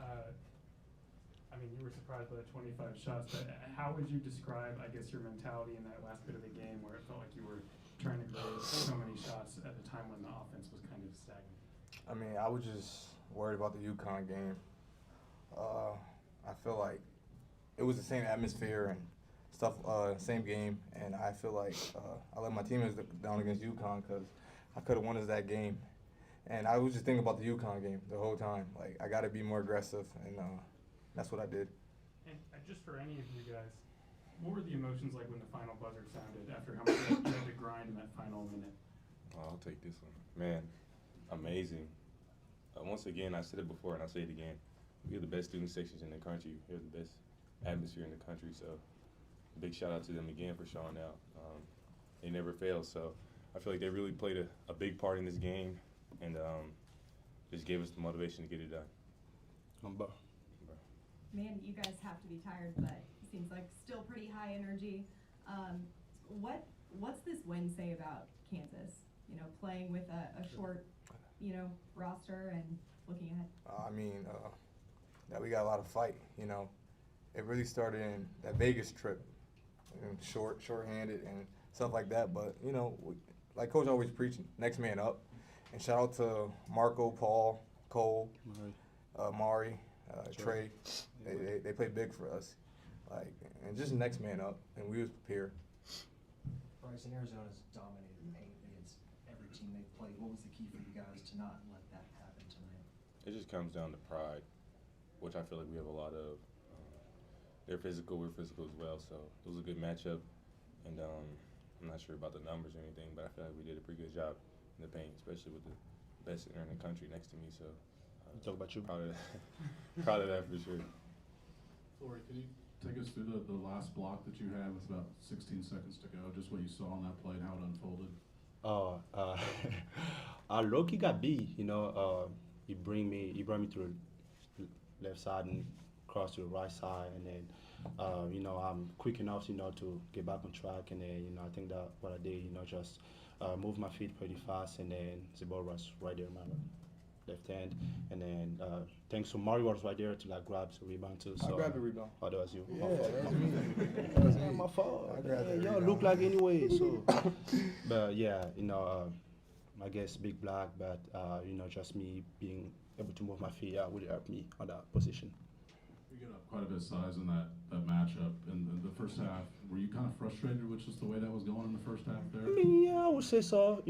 you were surprised by the 25 shots, but how would you describe, I guess, your mentality in that last bit of the game where it felt like you were trying to create so many shots at a time when the offense was kind of stagnant? I was just worried about the UConn game. I feel like it was the same atmosphere and stuff, same game, and I feel like I let my teammates down against UConn because I could have won us that game. And I was just thinking about the UConn game the whole time. Like, I got to be more aggressive, and that's what I did. And just for any of you guys, what were the emotions like when the final buzzer sounded after how much you had to grind in that final minute? I'll take this one. Man, amazing. Once again, I said it before and I'll say it again. We have the best student sections in the country. We have the best atmosphere in the country. So big shout out to them again for showing out. They never fail. So I feel like they really played a big part in this game and just gave us the motivation to get it done. Man, you guys have to be tired, but it seems like still pretty high energy. What's this win say about Kansas? Playing with a short, roster and looking ahead. That we got a lot of fight. It really started in that Vegas trip, and short-handed and stuff like that. But like Coach always preaching, next man up. And shout out to Marco, Paul, Cole, Mari, Trey. They played big for us, and just next man up, and we was prepared. Bryson, Arizona's dominated the paint against every team they've played. What was the key for you guys to not let that happen tonight? It just comes down to pride, which I feel like we have a lot of. They're physical, we're physical as well, so it was a good matchup. And I'm not sure about the numbers or anything, but I feel like we did a pretty good job in the paint, especially with the best center in the country next to me. So talk about you. Proud of that for sure. Flory, can you take us through the last block that you had with about 16 seconds to go, just what you saw on that play and how it unfolded? Loki got beat. He brought me to the left side and cross to the right side, and then I'm quick enough to get back on track, and then I think that what I did just move my feet pretty fast, and then the ball was right there in my left hand, and then thanks to Mario was right there to grab the rebound too. So I grabbed the rebound. Oh, that was you. Yeah, that was me. That was me. My fault. I grabbed that Y'all rebound. look like anyway. So, but yeah, I guess big black, but just me being able to move my feet really helped me on that position. You get up quite a bit of size in that matchup. In the first half, were you kind of frustrated with just the way that was going in the first half there? Yeah, I would say so.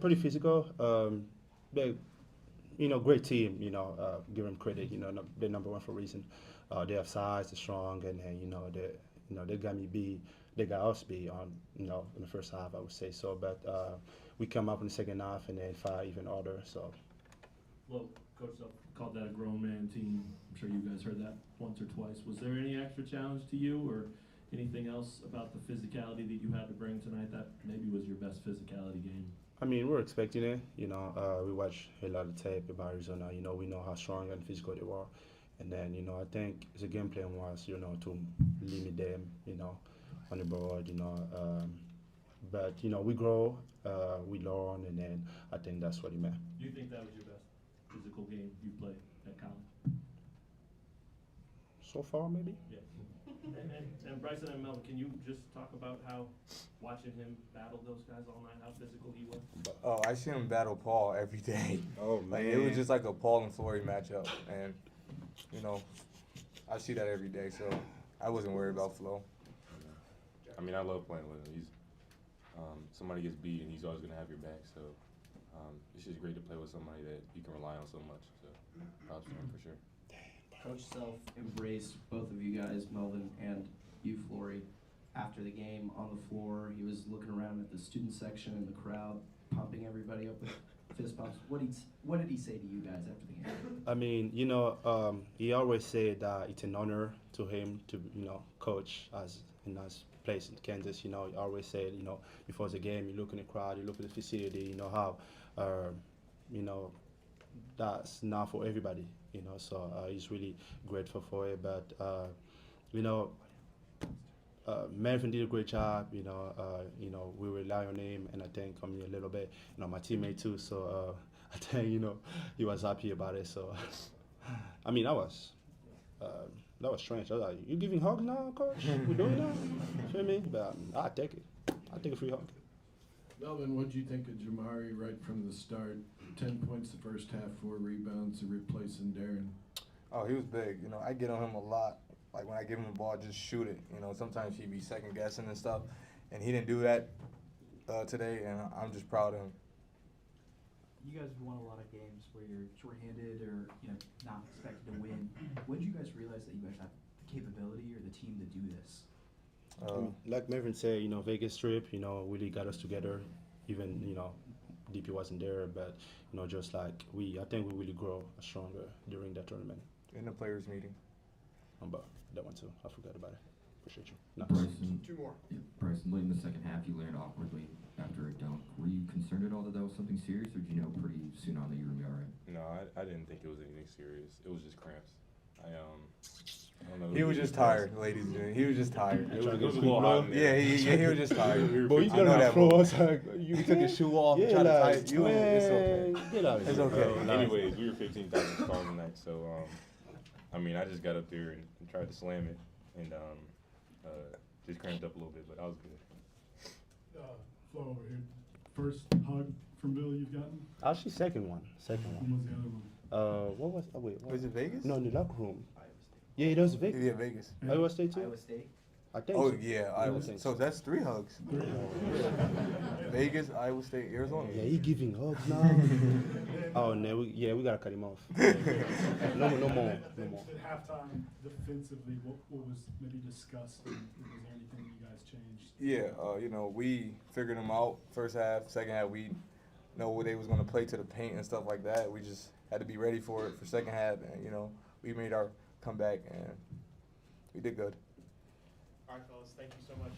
Pretty physical. But great team. Give them credit. They're #1 for a reason. They have size, they're strong, and they got me beat. They got us beat on in the first half. I would say so. But we come up in the second half and then fight even harder. So. Well, Coach called that a grown man team. I'm sure you guys heard that once or twice. Was there any extra challenge to you or anything else about the physicality that you had to bring tonight that maybe was your best physicality game? We're expecting it. We watch a lot of tape about Arizona. We know how strong and physical they were. And then, I think the game plan was, to limit them, on the board, but you know, we grow, we learn, and then I think that's what he meant. Do you think that was your best physical game you played at college? So far, maybe. Yeah. And Bryson and Melvin, can you just talk about how watching him battle those guys all night, how physical he was? Oh, I see him battle Paul every day. Oh man, Like it was just like a Paul and Flory matchup, and you know, I see that every day, so I wasn't worried about Flo. I mean, I love playing with him. He's somebody gets beat, and he's always gonna have your back. So it's just great to play with somebody that you can rely on so much. So props to him for sure. Coach Self embraced both of you guys, Melvin and you, Flory, after the game on the floor. He was looking around at the student section and the crowd, pumping everybody up with fist bumps. What did he say to you guys after the game? I mean, you know, he always said that it's an honor to him to, you know, coach as in his place in Kansas. You know, he always said, you know, before the game, you look in the crowd, you look at the facility, you know, how, you know, that's not for everybody, you know, so he's really grateful for it. But, you know, Melvin did a great job, you know, we rely on him, and I think I mean a little bit, you know, my teammate too, so I think, you know, he was happy about it, so, I mean, that was strange. I was like, you giving hugs now, coach? We doing that? Feel me? But I'll take it. I'll take a free hug. Melvin, what do you think of Jamari right from the start? 10 points the first half, 4 rebounds, and replacing Darren. Oh, he was big. You know, I get on him a lot. Like when I give him the ball, just shoot it. You know, sometimes he'd be second guessing and stuff, and he didn't do that today, and I'm just proud of him. You guys have won a lot of games where you're shorthanded or, you know, not expected to win. When did you guys realize that you guys have the capability or the team to do this? Like Melvin said, you know, Vegas trip, you know, really got us together. Even, you know, DP wasn't there, but, you know, just like I think we really grow stronger during that tournament. In the players' meeting. But that one too. I forgot about it. Appreciate you. No. Bryson, Two more. Yeah, Bryson, late in the second half, you landed awkwardly after a dunk. Were you concerned at all that was something serious, or did you know pretty soon on that you were going to be all right? No, I didn't think it was anything serious. It was just cramps. I don't know. He was just tired, ladies and gentlemen. He was just tired. It was a little hot in there. Yeah, he was just tired. But you I know that. you took his shoe off, tried to tie it. It's okay. Get out of here. It's okay. Anyways, we were 15,000 stars tonight, so I mean, I just got up there and tried to slam it, and just cramped up a little bit, but I was good. Flo over here. First hug from Bill you've gotten? Actually, second one. When was the other one? What was? Oh wait. What? Was it Vegas? No, in the locker room. Yeah, it was Vegas. Yeah, Vegas. Iowa State too. Iowa State? I think. Oh so. yeah, Iowa State. So that's 3 hugs. Vegas, Iowa State, Arizona. Yeah, he giving hugs now. Oh no, we gotta cut him off. No more. At halftime, defensively, what was maybe discussed? Was there anything you guys changed? Yeah, you know, we figured them out first half. Second half, we know what they was going to play to the paint and stuff like that. We just had to be ready for it for second half, and you know, we made our comeback and we did good. All right, fellas, thank you so much.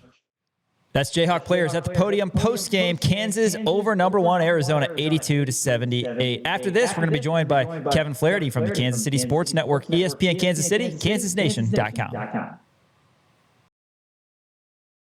That's Jayhawk players at the podium post-game. Kansas over number 1 Arizona 82-78. After this, we're going to be joined by Kevin Flaherty from the Kansas City Sports Network, ESPN Kansas City, KansasNation.com.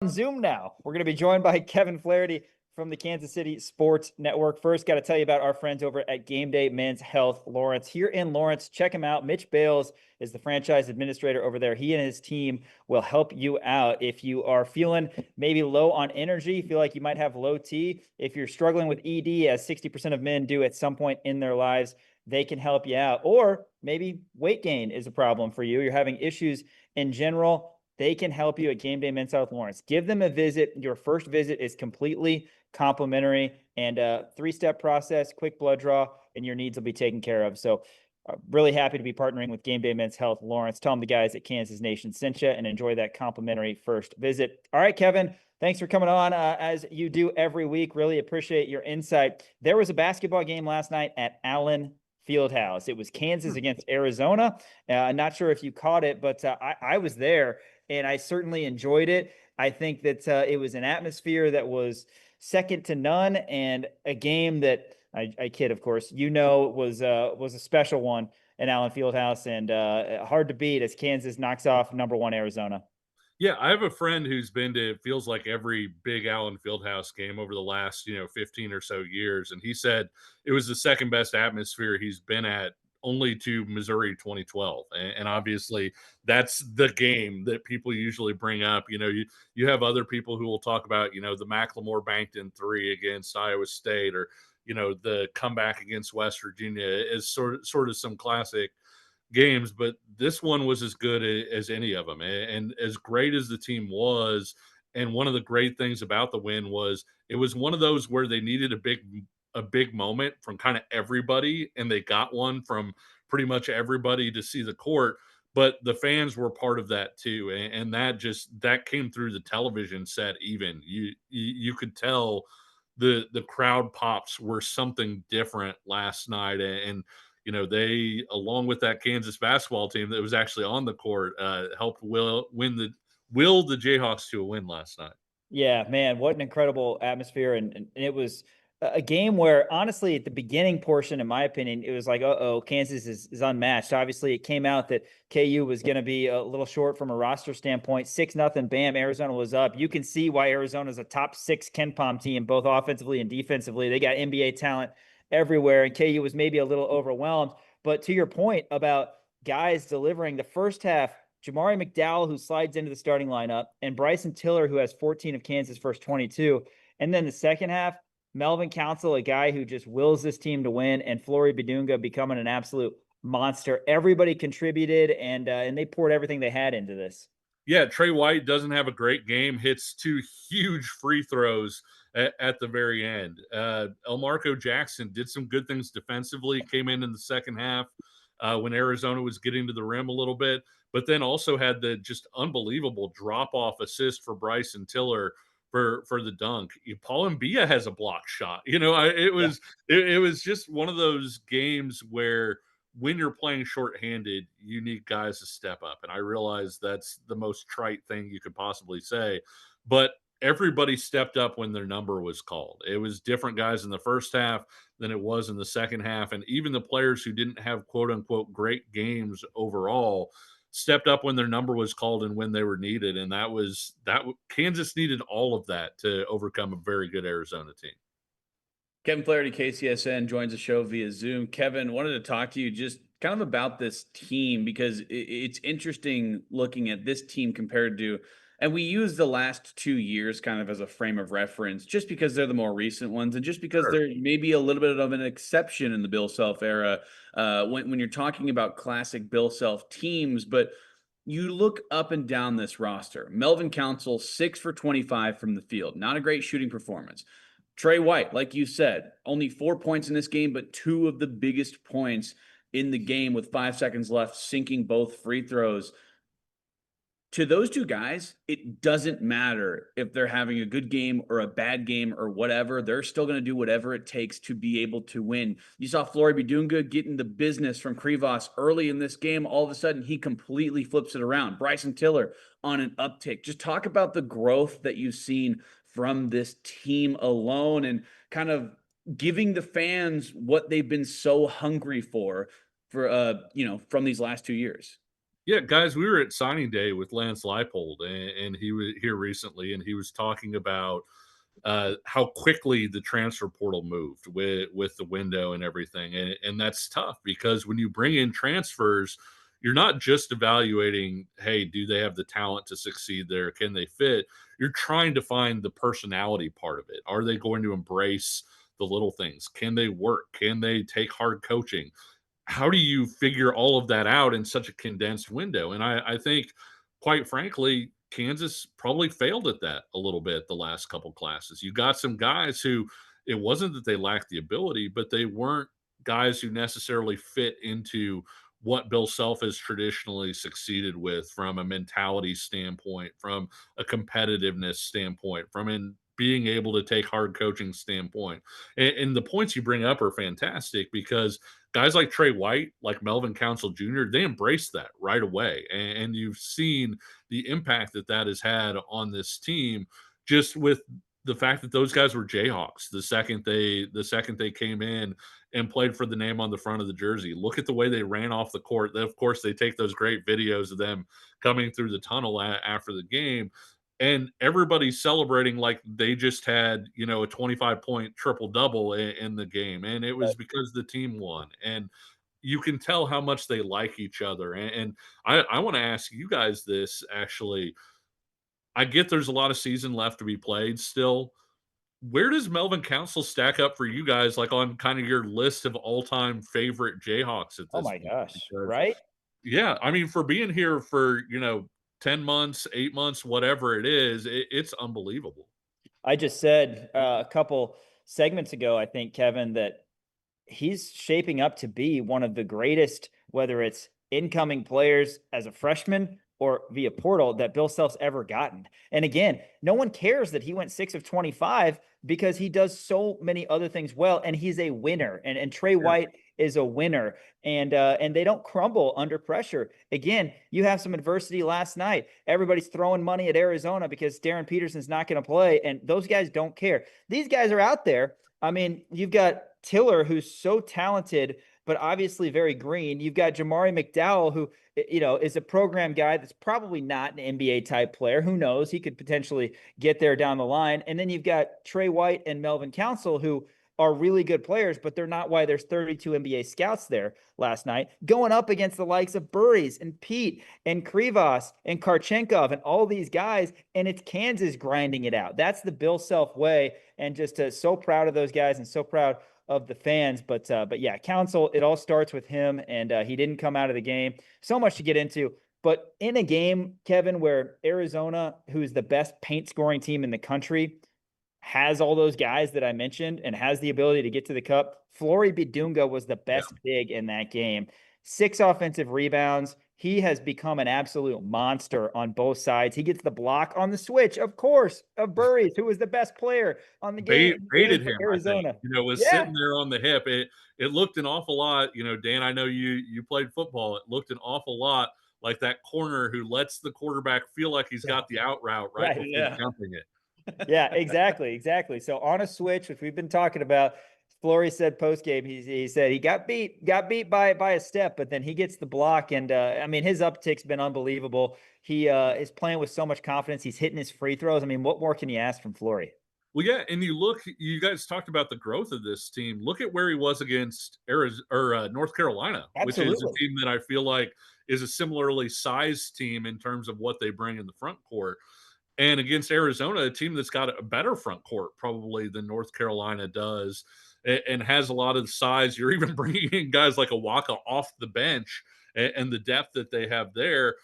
On Zoom now, we're going to be joined by Kevin Flaherty from the Kansas City Sports Network. First, got to tell you about our friends over at Game Day Men's Health Lawrence. Here in Lawrence, check him out. Mitch Bales is the franchise administrator over there. He and his team will help you out. If you are feeling maybe low on energy, feel like you might have low T, if you're struggling with ED, as 60% of men do at some point in their lives, they can help you out. Or maybe weight gain is a problem for you. You're having issues in general. They can help you at Game Day Men's Health Lawrence. Give them a visit. Your first visit is completely complimentary, and a 3-step process, quick blood draw, and your needs will be taken care of. So really happy to be partnering with Game Day Men's Health Lawrence. Tell them the guys at Kansas Nation sent you, and enjoy that complimentary first visit. All right, Kevin, thanks for coming on as you do every week. Really appreciate your insight. There was a basketball game last night at Allen Fieldhouse. It was Kansas against Arizona. Not sure if you caught it, but I was there, and I certainly enjoyed it. I think that it was an atmosphere that was second to none, and a game that I kid, of course, was a special one in Allen Fieldhouse, and hard to beat as Kansas knocks off number 1 Arizona. Yeah, I have a friend who's been to it feels like every big Allen Fieldhouse game over the last, 15 or so years, and he said it was the second best atmosphere he's been at only to Missouri 2012. And obviously that's the game that people usually bring up. You have other people who will talk about, the McLemore banked in 3 against Iowa State, or, the comeback against West Virginia is sort of some classic games, but this one was as good as any of them. And as great as the team was, and one of the great things about the win was it was one of those where they needed a big moment from kind of everybody, and they got one from pretty much everybody to see the court. But the fans were part of that too, and that came through the television set. Even you could tell the crowd pops were something different last night, and they, along with that Kansas basketball team that was actually on the court, helped will the Jayhawks to a win last night. Yeah, man, what an incredible atmosphere. And it was a game where, honestly, at the beginning portion, in my opinion, it was like, uh-oh, Kansas is unmatched. Obviously, it came out that KU was going to be a little short from a roster standpoint. 6-0, bam, Arizona was up. You can see why Arizona's a top 6 KenPom team, both offensively and defensively. They got NBA talent everywhere, and KU was maybe a little overwhelmed. But to your point about guys delivering, the first half, Jamari McDowell, who slides into the starting lineup, and Bryson Tiller, who has 14 of Kansas' first 22. And then the second half, Melvin Council, a guy who just wills this team to win, and Flory Bidunga becoming an absolute monster. Everybody contributed, and they poured everything they had into this. Yeah, Trey White doesn't have a great game, hits 2 huge free throws at the very end. Elmarco Jackson did some good things defensively, came in the second half when Arizona was getting to the rim a little bit, but then also had the just unbelievable drop-off assist for Bryson Tiller for the dunk. Paul Mbia has a block shot. It was just one of those games where when you're playing shorthanded, you need guys to step up. And I realize that's the most trite thing you could possibly say, but everybody stepped up when their number was called. It was different guys in the first half than it was in the second half. And even the players who didn't have quote unquote great games overall stepped up when their number was called and when they were needed. And Kansas needed all of that to overcome a very good Arizona team. Kevin Flaherty, KCSN, joins the show via Zoom. Kevin, wanted to talk to you just kind of about this team, because it's interesting looking at this team compared to, and we use the last 2 years kind of as a frame of reference, just because they're the more recent ones, and just because they're maybe a little bit of an exception in the Bill Self era when you're talking about classic Bill Self teams. But you look up and down this roster. Melvin Council, 6 for 25 from the field. Not a great shooting performance. Trey White, like you said, only 4 points in this game, but 2 of the biggest points in the game with 5 seconds left, sinking both free throws. To those 2 guys, it doesn't matter if they're having a good game or a bad game or whatever. They're still going to do whatever it takes to be able to win. You saw Flory Bidunga getting the business from Krivas early in this game. All of a sudden, he completely flips it around. Bryson Tiller on an uptick. Just talk about the growth that you've seen from this team alone, and kind of giving the fans what they've been so hungry for from these last 2 years. Yeah, guys, we were at signing day with Lance Leipold, and he was here recently, and he was talking about how quickly the transfer portal moved with the window and everything, and that's tough because when you bring in transfers, you're not just evaluating, hey, do they have the talent to succeed there? Can they fit? You're trying to find the personality part of it. Are they going to embrace the little things? Can they work? Can they take hard coaching? How do you figure all of that out in such a condensed window? And I think, quite frankly, Kansas probably failed at that a little bit the last couple classes. You got some guys who it wasn't that they lacked the ability, but they weren't guys who necessarily fit into what Bill Self has traditionally succeeded with from a mentality standpoint, from a competitiveness standpoint, from in being able to take hard coaching standpoint. And the points you bring up are fantastic because guys like Trey White, like Melvin Council Jr., they embraced that right away. And you've seen the impact that has had on this team just with the fact that those guys were Jayhawks the second they came in and played for the name on the front of the jersey. Look at the way they ran off the court. Then, of course, they take those great videos of them coming through the tunnel after the game, and everybody's celebrating like they just had, a 25-point triple double in the game, and it was because the team won. And you can tell how much they like each other. And I want to ask you guys this actually. I get there's a lot of season left to be played still. Where does Melvin Council stack up for you guys, like on kind of your list of all-time favorite Jayhawks at Oh this my point? gosh, Because right? yeah, I mean, for being here for 10 months, 8 months, whatever it is, it's unbelievable. I just said a couple segments ago, I think, Kevin, that he's shaping up to be one of the greatest, whether it's incoming players as a freshman or via portal, that Bill Self's ever gotten. And again, no one cares that he went 6 of 25 because he does so many other things well, and he's a winner. And Trey White is a winner, and they don't crumble under pressure. Again, you have some adversity last night. Everybody's throwing money at Arizona because Darren Peterson's not going to play, and those guys don't care. These guys are out there. I mean, you've got Tiller, who's so talented, but obviously very green. You've got Jamari McDowell, who, is a program guy that's probably not an NBA type player. Who knows? He could potentially get there down the line. And then you've got Trey White and Melvin Council, who are really good players, but they're not why there's 32 NBA scouts there last night, going up against the likes of Burries and Pete and Krivas and Karchenkov and all these guys. And it's Kansas grinding it out. That's the Bill Self way. And just so proud of those guys and so proud of the fans. But yeah, Council, it all starts with him, and he didn't come out of the game. So much to get into. But in a game, Kevin, where Arizona, who's the best paint scoring team in the country, has all those guys that I mentioned and has the ability to get to the cup, Flory Bidunga was the best big in that game. 6 offensive rebounds. He has become an absolute monster on both sides. He gets the block on the switch, of course, of Burries, who was the best player on the game Baited for him, I think. Arizona. Was sitting there on the hip. It looked an awful lot, Dan, I know you played football. It looked an awful lot like that corner who lets the quarterback feel like he's got the out route right before jumping it. Yeah, exactly. So on a switch, which we've been talking about, Flory said post game, he said he got beat by a step, but then he gets the block, and I mean, his uptick's been unbelievable. He is playing with so much confidence. He's hitting his free throws. I mean, what more can you ask from Flory? Well, yeah, and you guys talked about the growth of this team. Look at where he was against North Carolina, which is a team that I feel like is a similarly sized team in terms of what they bring in the front court. And against Arizona, a team that's got a better front court probably than North Carolina does, and has a lot of the size. You're even bringing in guys like Awaka off the bench, and the depth that they have there.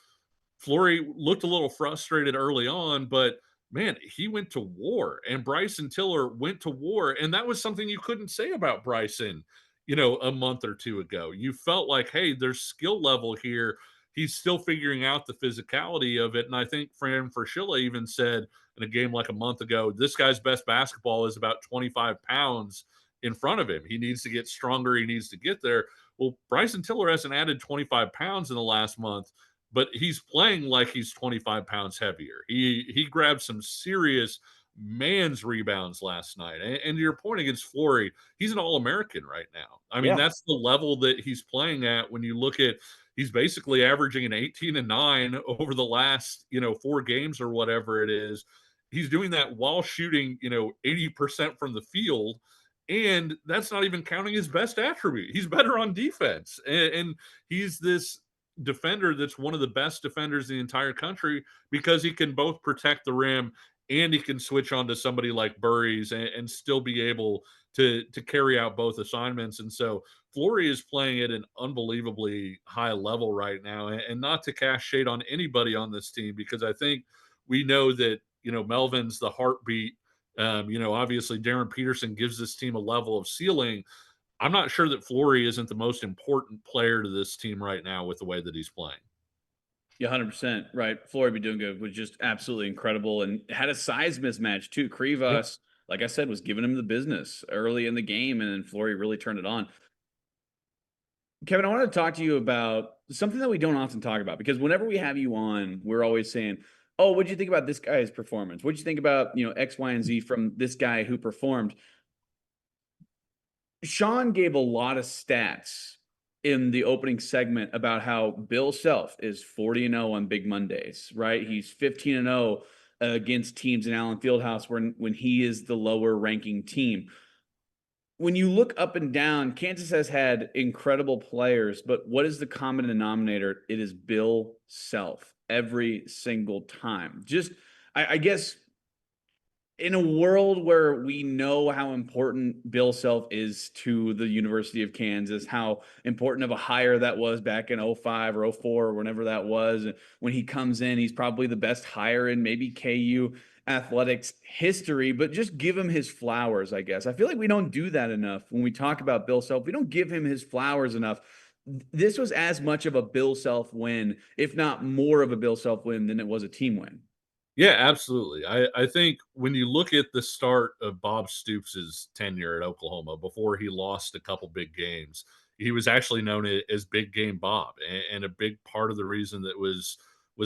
Flory looked a little frustrated early on, but man, he went to war, and Bryson Tiller went to war. And that was something you couldn't say about Bryson, a month or two ago. You felt like, hey, there's skill level here. He's still figuring out the physicality of it. And I think Fran Fraschilla even said in a game like a month ago, this guy's best basketball is about 25 pounds in front of him. He needs to get stronger. He needs to get there. Well, Bryson Tiller hasn't added 25 pounds in the last month, but he's playing like he's 25 pounds heavier. He grabbed some serious man's rebounds last night. And to your point against Flory, he's an All-American right now. I mean, that's the level that he's playing at when you look at he's basically averaging an 18 and 9 over the last, 4 games or whatever it is. He's doing that while shooting, 80% from the field. And that's not even counting his best attribute. He's better on defense. And he's this defender that's one of the best defenders in the entire country because he can both protect the rim and he can switch on to somebody like Burries and still be able to carry out both assignments. And so Flory is playing at an unbelievably high level right now. And not to cast shade on anybody on this team, because I think we know that, Melvin's the heartbeat. Obviously Darren Peterson gives this team a level of ceiling. I'm not sure that Flory isn't the most important player to this team right now with the way that he's playing. Yeah, 100%. Right. Flory Bidunga was just absolutely incredible and had a size mismatch too. Krivas, like I said, was giving him the business early in the game, and then Flory really turned it on. Kevin, I want to talk to you about something that we don't often talk about, because whenever we have you on, we're always saying, oh, what'd you think about this guy's performance? What'd you think about, X, Y, and Z from this guy who performed? Sean gave a lot of stats in the opening segment about how Bill Self is 40-0 on Big Mondays, right? He's 15-0 against teams in Allen Fieldhouse when he is the lower ranking team. When you look up and down, Kansas has had incredible players, but what is the common denominator? It is Bill Self every single time. Just, I guess, in a world where we know how important Bill Self is to the University of Kansas, how important of a hire that was back in 05 or 04 or whenever that was, when he comes in, he's probably the best hire in maybe KU athletics history, but just give him his flowers, I guess. I feel like we don't do that enough when we talk about Bill Self. We don't give him his flowers enough. This was as much of a Bill Self win, if not more of a Bill Self win than it was a team win. Yeah, absolutely. I think when you look at the start of Bob Stoops' tenure at Oklahoma, before he lost a couple big games, he was actually known as Big Game Bob, and a big part of the reason that was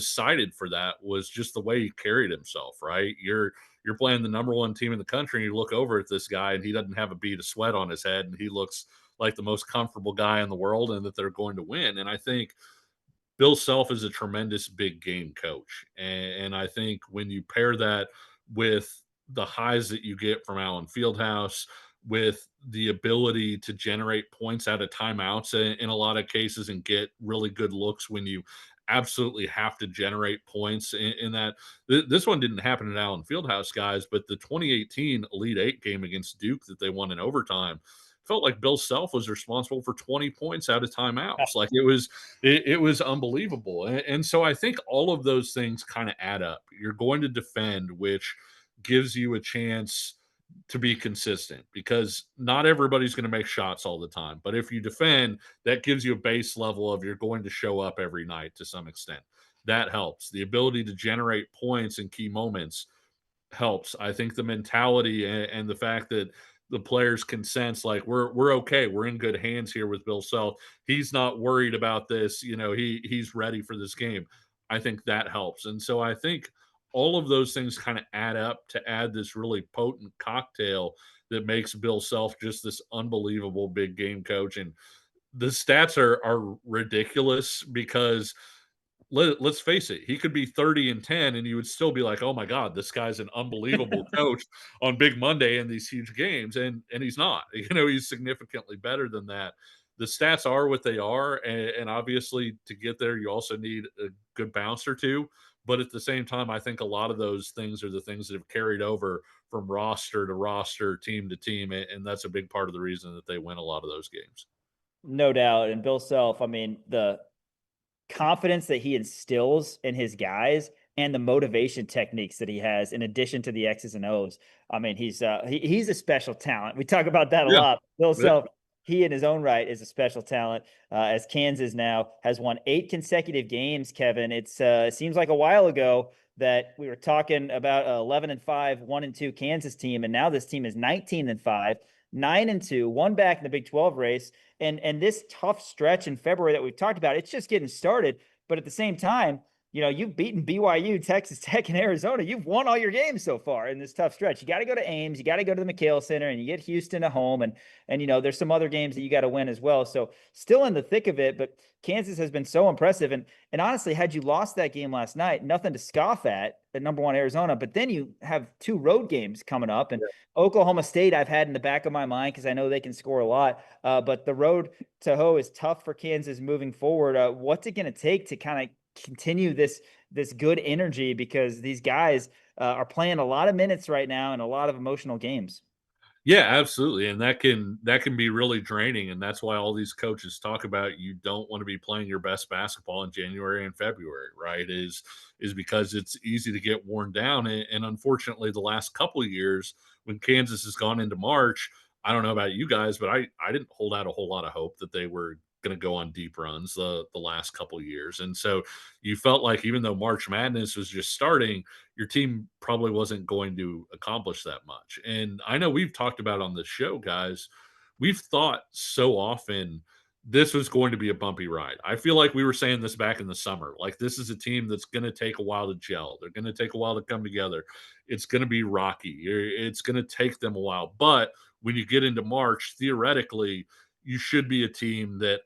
cited for that was just the way he carried himself. Right, you're playing the number one team in the country, and you look over at this guy, and he doesn't have a bead of sweat on his head, and he looks like the most comfortable guy in the world, and that they're going to win. And I think Bill Self is a tremendous big game coach. And I think when you pair that with the highs that you get from Allen Fieldhouse, with the ability to generate points out of timeouts in a lot of cases and get really good looks when you absolutely have to generate points in that. This one didn't happen at Allen Fieldhouse, guys, but the 2018 Elite Eight game against Duke that they won in overtime felt like Bill Self was responsible for 20 points out of timeouts. Like it was unbelievable. And so I think all of those things kind of add up. You're going to defend, which gives you a chance to be consistent because not everybody's going to make shots all the time. But if you defend, that gives you a base level of you're going to show up every night to some extent. That helps. The ability to generate points in key moments helps. I think the mentality and the fact that the players can sense like we're okay, we're in good hands here with Bill Self. He's not worried about this. He's ready for this game. I think that helps, and so I think all of those things kind of add up to add this really potent cocktail that makes Bill Self just this unbelievable big game coach. And the stats are ridiculous because let's face it, he could be 30-10 and you would still be like, oh my God, this guy's an unbelievable coach on Big Monday in these huge games. And he's not. He's significantly better than that. The stats are what they are. And obviously, to get there, you also need a good bounce or two. But at the same time, I think a lot of those things are the things that have carried over from roster to roster, team to team. And that's a big part of the reason that they win a lot of those games. No doubt. And Bill Self, I mean, the confidence that he instills in his guys and the motivation techniques that he has in addition to the X's and O's. I mean, he's a special talent. We talk about that a lot. Bill Self, he in his own right is a special talent. As Kansas now has won 8 consecutive games, Kevin. It seems like a while ago that we were talking about 11-5, 1-2 Kansas team, and now this team is 19-5, 9-2, one back in the Big 12 race. And this tough stretch in February that we've talked about, it's just getting started. But at the same time, you've beaten BYU, Texas Tech, and Arizona. You've won all your games so far in this tough stretch. You got to go to Ames, you got to go to the McHale Center, and you get Houston at home. And there's some other games that you got to win as well. So still in the thick of it, but Kansas has been so impressive. And honestly, had you lost that game last night, nothing to scoff at number one Arizona, but then you have 2 road games coming up, and Oklahoma State I've had in the back of my mind because I know they can score a lot. But the road to Ho is tough for Kansas moving forward. What's it going to take to kind of continue this good energy, because these guys are playing a lot of minutes right now and a lot of emotional games? Yeah, absolutely. And that can be really draining. And that's why all these coaches talk about you don't want to be playing your best basketball in January and February, right? Is because it's easy to get worn down. And unfortunately, the last couple of years when Kansas has gone into March, I don't know about you guys, but I didn't hold out a whole lot of hope that they were going to go on deep runs the last couple of years. And so you felt like even though March Madness was just starting, your team probably wasn't going to accomplish that much. And I know we've talked about on this show, guys, we've thought so often this was going to be a bumpy ride. I feel like we were saying this back in the summer. Like, this is a team that's going to take a while to gel. They're going to take a while to come together. It's going to be rocky. It's going to take them a while. But when you get into March, theoretically, you should be a team that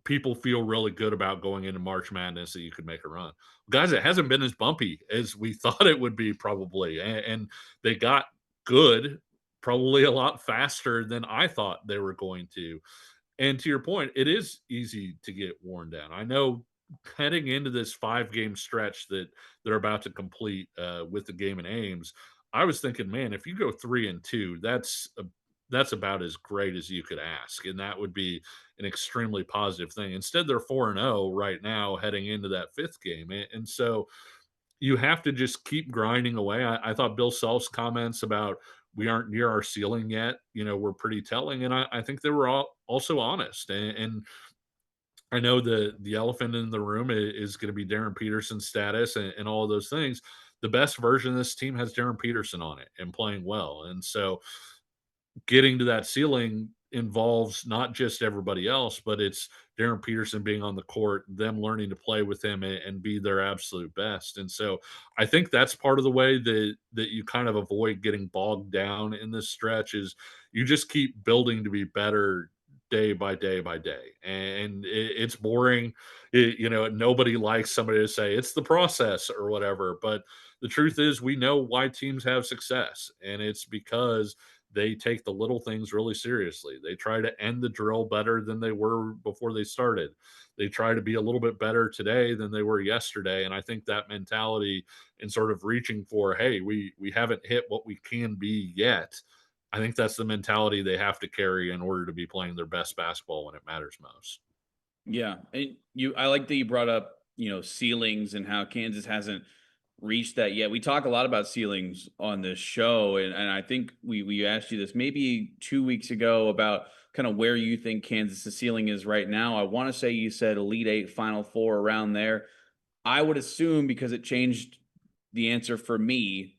people feel really good about going into March Madness, that you could make a run. Guys, it hasn't been as bumpy as we thought it would be, probably. And they got good probably a lot faster than I thought they were going to. And to your point, it is easy to get worn down. I know heading into this 5-game stretch that they're about to complete with the game in Ames, I was thinking, man, if you go 3-2, that's about as great as you could ask, and that would be an extremely positive thing. Instead, they're 4-0 right now heading into that 5th game, and so you have to just keep grinding away. I thought Bill Self's comments about we aren't near our ceiling yet, were pretty telling, and I think they were also honest. And I know the elephant in the room is going to be Darren Peterson's status and all of those things. The best version of this team has Darren Peterson on it and playing well, and so getting to that ceiling involves not just everybody else, but it's Darren Peterson being on the court, them learning to play with him and be their absolute best. And so I think that's part of the way that you kind of avoid getting bogged down in this stretch is you just keep building to be better day by day by day. And it's boring. Nobody likes somebody to say it's the process or whatever, but the truth is we know why teams have success, and it's because they take the little things really seriously. They try to end the drill better than they were before they started. They try to be a little bit better today than they were yesterday. And I think that mentality and sort of reaching for, hey, we haven't hit what we can be yet. I think that's the mentality they have to carry in order to be playing their best basketball when it matters most. Yeah, and I like that you brought up, ceilings and how Kansas hasn't reached that yet. We talk a lot about ceilings on this show, and I think we asked you this maybe 2 weeks ago about kind of where you think Kansas' ceiling is right now. I want to say you said Elite Eight, Final Four, around there. I would assume, because it changed the answer for me,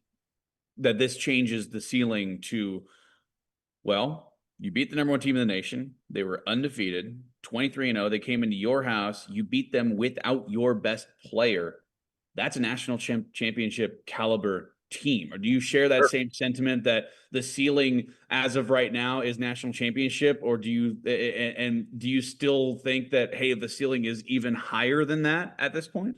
that this changes the ceiling to, well, you beat the number one team in the nation. They were undefeated, 23-0. They came into your house. You beat them without your best player. That's a national championship caliber team. Or do you share that same sentiment that the ceiling as of right now is national championship? Or do you still think that, hey, the ceiling is even higher than that at this point?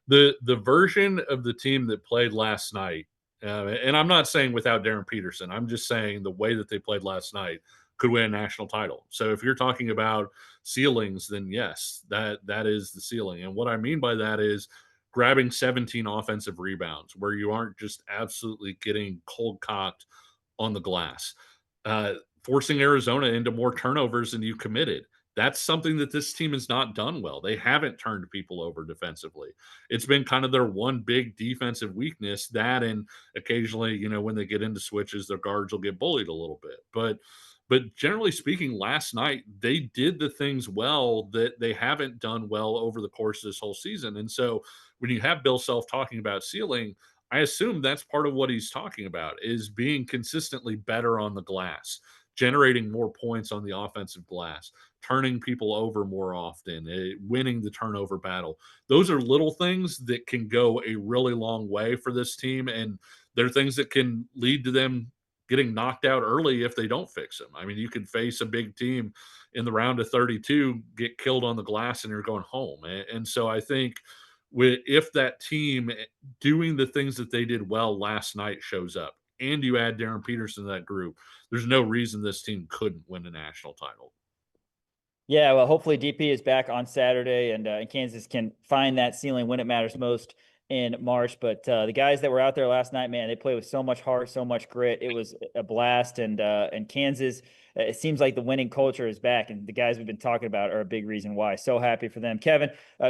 The version of the team that played last night, and I'm not saying without Darren Peterson, I'm just saying the way that they played last night could win a national title. So if you're talking about ceilings, then yes, that is the ceiling. And what I mean by that is grabbing 17 offensive rebounds where you aren't just absolutely getting cold cocked on the glass, forcing Arizona into more turnovers than you committed. That's something that this team has not done well. They haven't turned people over defensively. It's been kind of their one big defensive weakness, that and occasionally, when they get into switches, their guards will get bullied a little bit. But generally speaking, last night they did the things well that they haven't done well over the course of this whole season. And so when you have Bill Self talking about ceiling, I assume that's part of what he's talking about is being consistently better on the glass, generating more points on the offensive glass, turning people over more often, winning the turnover battle. Those are little things that can go a really long way for this team, and they're things that can lead to them getting knocked out early if they don't fix them. I mean, you could face a big team in the round of 32, get killed on the glass, and you're going home. And so I think if that team doing the things that they did well last night shows up, and you add Darren Peterson to that group, there's no reason this team couldn't win a national title. Yeah, well, hopefully DP is back on Saturday, and Kansas can find that ceiling when it matters most in March. But the guys that were out there last night, man, they played with so much heart, so much grit. It was a blast, and Kansas, it seems like the winning culture is back, and the guys we've been talking about are a big reason why. So happy for them. Kevin,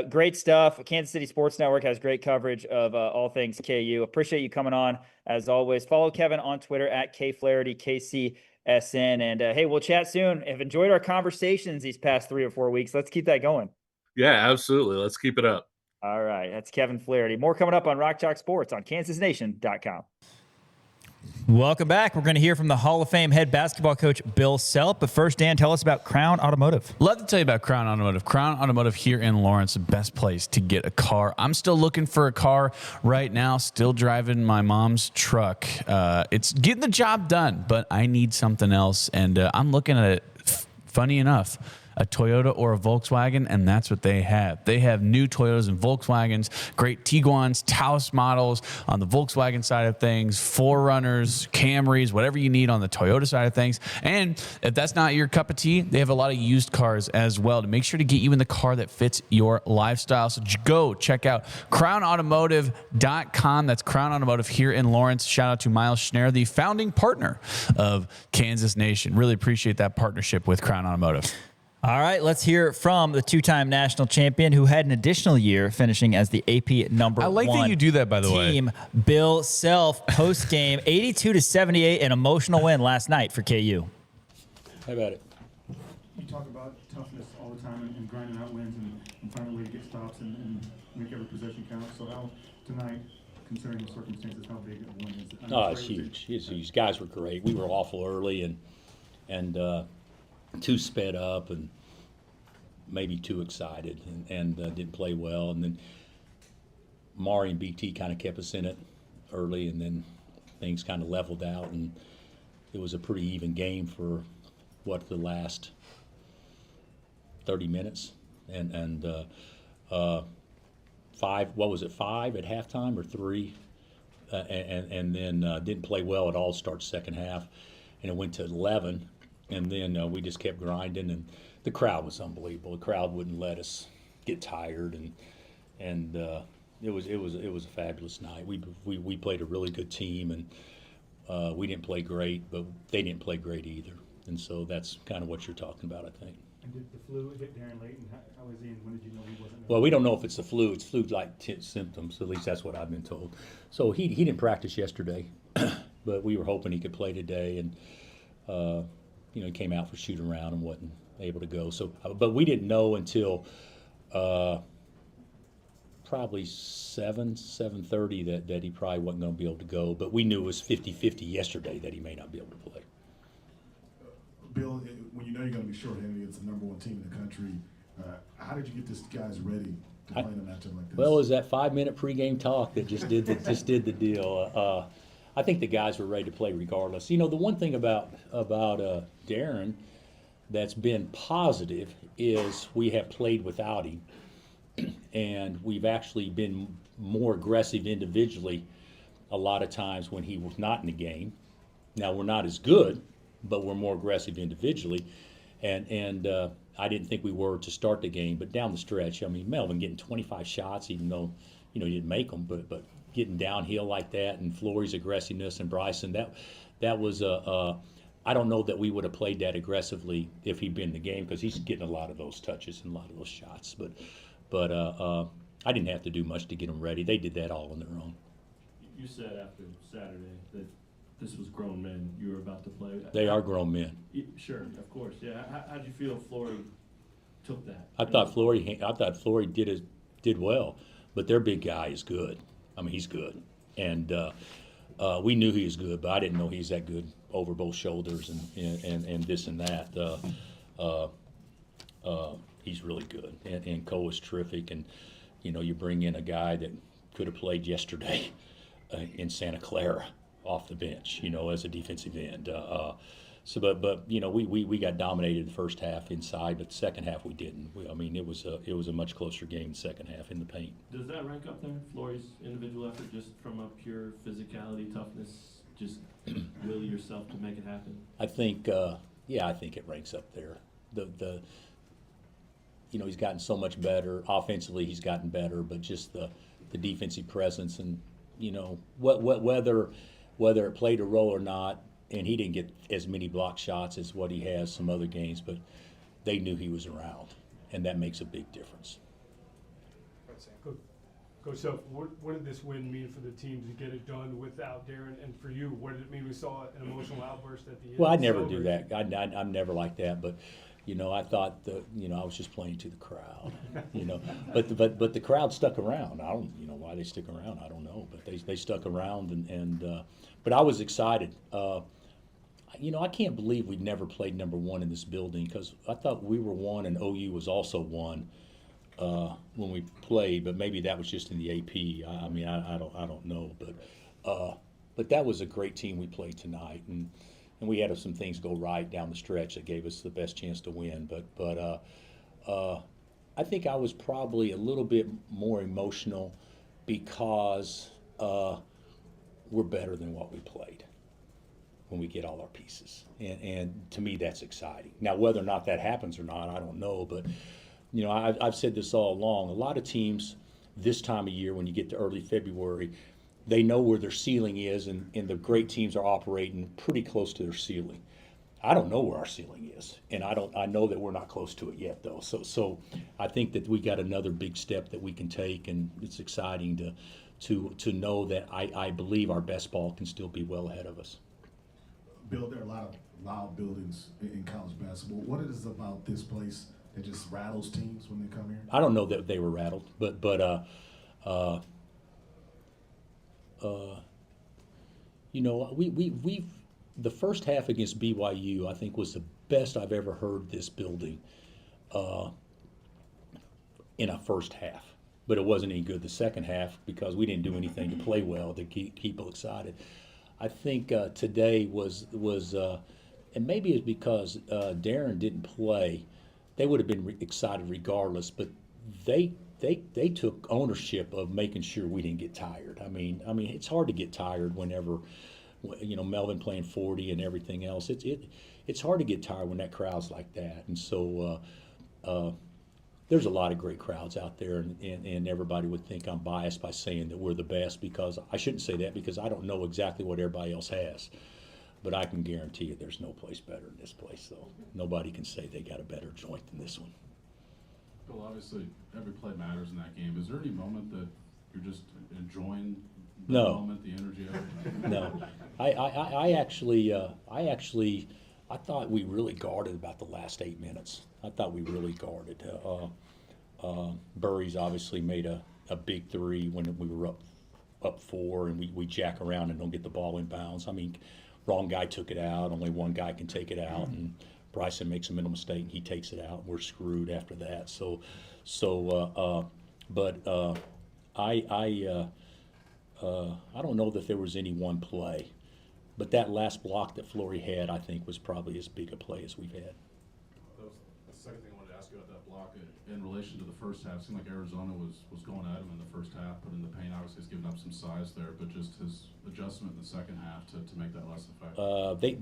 great stuff. Kansas City Sports Network has great coverage of all things KU. Appreciate you coming on, as always. Follow Kevin on Twitter at KFlaherty, KCSN. And hey, we'll chat soon. I've enjoyed our conversations these past 3 or 4 weeks. Let's keep that going. Yeah, absolutely. Let's keep it up. All right. That's Kevin Flaherty. More coming up on Rock Chalk Sports on KansasNation.com. Welcome back. We're going to hear from the Hall of Fame head basketball coach, Bill Self. But first, Dan, tell us about Crown Automotive. Love to tell you about Crown Automotive. Crown Automotive here in Lawrence, the best place to get a car. I'm still looking for a car right now, still driving my mom's truck. It's getting the job done, but I need something else. And I'm looking at it, funny enough, a Toyota or a Volkswagen, and that's what they have. They have new Toyotas and Volkswagens, great Tiguans, Taos models on the Volkswagen side of things, 4Runners, Camrys, whatever you need on the Toyota side of things. And if that's not your cup of tea, they have a lot of used cars as well to make sure to get you in the car that fits your lifestyle. So go check out crownautomotive.com. That's Crown Automotive here in Lawrence. Shout out to Miles Schneider, the founding partner of Kansas Nation. Really appreciate that partnership with Crown Automotive. All right, let's hear from the two-time national champion who had an additional year finishing as the AP number one. I like that you do that, by the way. Team Bill Self post-game, 82-78, an emotional win last night for KU. How about it? You talk about toughness all the time and grinding out wins and finding a way to get stops and make every possession count. So how tonight, considering the circumstances, how big a win is it? Oh, it's huge. It's huge. Guys were great. We were awful early and too sped up and maybe too excited and didn't play well. And then Mari and BT kind of kept us in it early, and then things kind of leveled out, and it was a pretty even game for the last 30 minutes and five at halftime or three, and then didn't play well at all start second half, and it went to 11. And then we just kept grinding, and the crowd was unbelievable. The crowd wouldn't let us get tired, and it was a fabulous night. We played a really good team, and we didn't play great, but they didn't play great either. And so that's kind of what you're talking about, I think. And did the flu hit Darren late? And how was he? And when did you know he wasn't? Well, we don't know if it's the flu. It's flu-like symptoms. At least that's what I've been told. So he didn't practice yesterday, but we were hoping he could play today, and. He came out for shoot around and wasn't able to go. So, but we didn't know until probably 7:30 that he probably wasn't going to be able to go. But we knew it was 50-50 yesterday that he may not be able to play. Bill, when you know you're going to be shorthanded against the number one team in the country, how did you get these guys ready to play in a matchup like this? Well, it was that 5-minute pregame talk that just did the deal. I think the guys were ready to play regardless. The one thing about Darren that's been positive is we have played without him, and we've actually been more aggressive individually a lot of times when he was not in the game. Now, we're not as good, but we're more aggressive individually, and I didn't think we were to start the game, but down the stretch, Melvin getting 25 shots, even though he didn't make them, but getting downhill like that, and Flory's aggressiveness, and Bryson, that was I don't know that we would have played that aggressively if he'd been in the game, because he's getting a lot of those touches and a lot of those shots. But I didn't have to do much to get them ready. They did that all on their own. You said after Saturday that this was grown men you were about to play. They are grown men. Sure, of course. Yeah. How did you feel Flory took that? I thought Flory did well, but their big guy is good. He's good, and we knew he was good, but I didn't know he's that good over both shoulders and this and that. He's really good, and Cole is terrific. And you bring in a guy that could have played yesterday in Santa Clara off the bench, as a defensive end. But we got dominated the first half inside, but the second half we didn't. It was a much closer game in the second half in the paint. Does that rank up there, Flory's individual effort, just from a pure physicality, toughness, just will yourself to make it happen? I think, I think it ranks up there. He's gotten so much better offensively. He's gotten better, but just the defensive presence, and whether it played a role or not. And he didn't get as many block shots as what he has some other games, but they knew he was around, and that makes a big difference. Coach Self, what did this win mean for the team to get it done without Darren? And for you, what did it mean? We saw an emotional outburst at the end. Well, I never do that. I'm never like that, but I thought I was just playing to the crowd, but the crowd stuck around. I don't, why they stick around, I don't know, but they stuck around, and but I was excited. I can't believe we'd never played number one in this building because I thought we were one and OU was also one when we played, but maybe that was just in the AP. I don't know, but that was a great team we played tonight, and we had some things go right down the stretch that gave us the best chance to win. But I think I was probably a little bit more emotional because we're better than what we played when we get all our pieces. And to me, that's exciting. Now, whether or not that happens or not, I don't know. But, I've said this all along. A lot of teams this time of year, when you get to early February, they know where their ceiling is, and the great teams are operating pretty close to their ceiling. I don't know where our ceiling is, and I know that we're not close to it yet, though. So I think that we got another big step that we can take, and it's exciting to know that I believe our best ball can still be well ahead of us. Bill, there are a lot of loud buildings in college basketball. What is it about this place that just rattles teams when they come here? I don't know that they were rattled, but we've the first half against BYU, I think, was the best I've ever heard this building in a first half. But it wasn't any good the second half because we didn't do anything to play well to keep people excited. I think today was and maybe it's because Darren didn't play. They would have been excited regardless, but they took ownership of making sure we didn't get tired. I mean, it's hard to get tired whenever, Melvin playing 40 and everything else. It's hard to get tired when that crowd's like that. And so there's a lot of great crowds out there, and everybody would think I'm biased by saying that we're the best, because I shouldn't say that because I don't know exactly what everybody else has. But I can guarantee you there's no place better than this place, though. Nobody can say they got a better joint than this one. Well, obviously, every play matters in that game. Is there any moment that you're just enjoying the moment, the energy of it? No. I actually thought we really guarded about the last 8 minutes. I thought we really guarded. Burry's obviously made a big three when we were up 4, and we jack around and don't get the ball in bounds. Wrong guy took it out. Only one guy can take it out, and Bryson makes a mental mistake and he takes it out. We're screwed after that. I don't know that there was any one play, but that last block that Flory had, I think, was probably as big a play as we've had. That was the second thing I wanted to ask you about that block in relation to the first half. It seemed like Arizona was going at him in the first half, put in the paint. Obviously, he's given up some size there, but just his adjustment in the second half to make that less effective.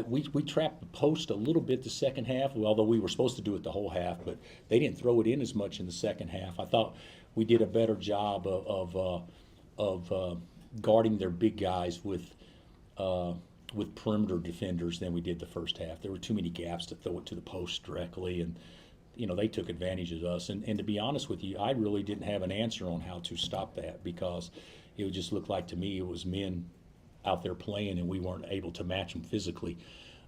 We trapped the post a little bit the second half, although we were supposed to do it the whole half, but they didn't throw it in as much in the second half. I thought we did a better job of guarding their big guys with perimeter defenders than we did the first half. There were too many gaps to throw it to the post directly, and they took advantage of us. And to be honest with you, I really didn't have an answer on how to stop that, because it would just look like to me it was men out there playing and we weren't able to match them physically.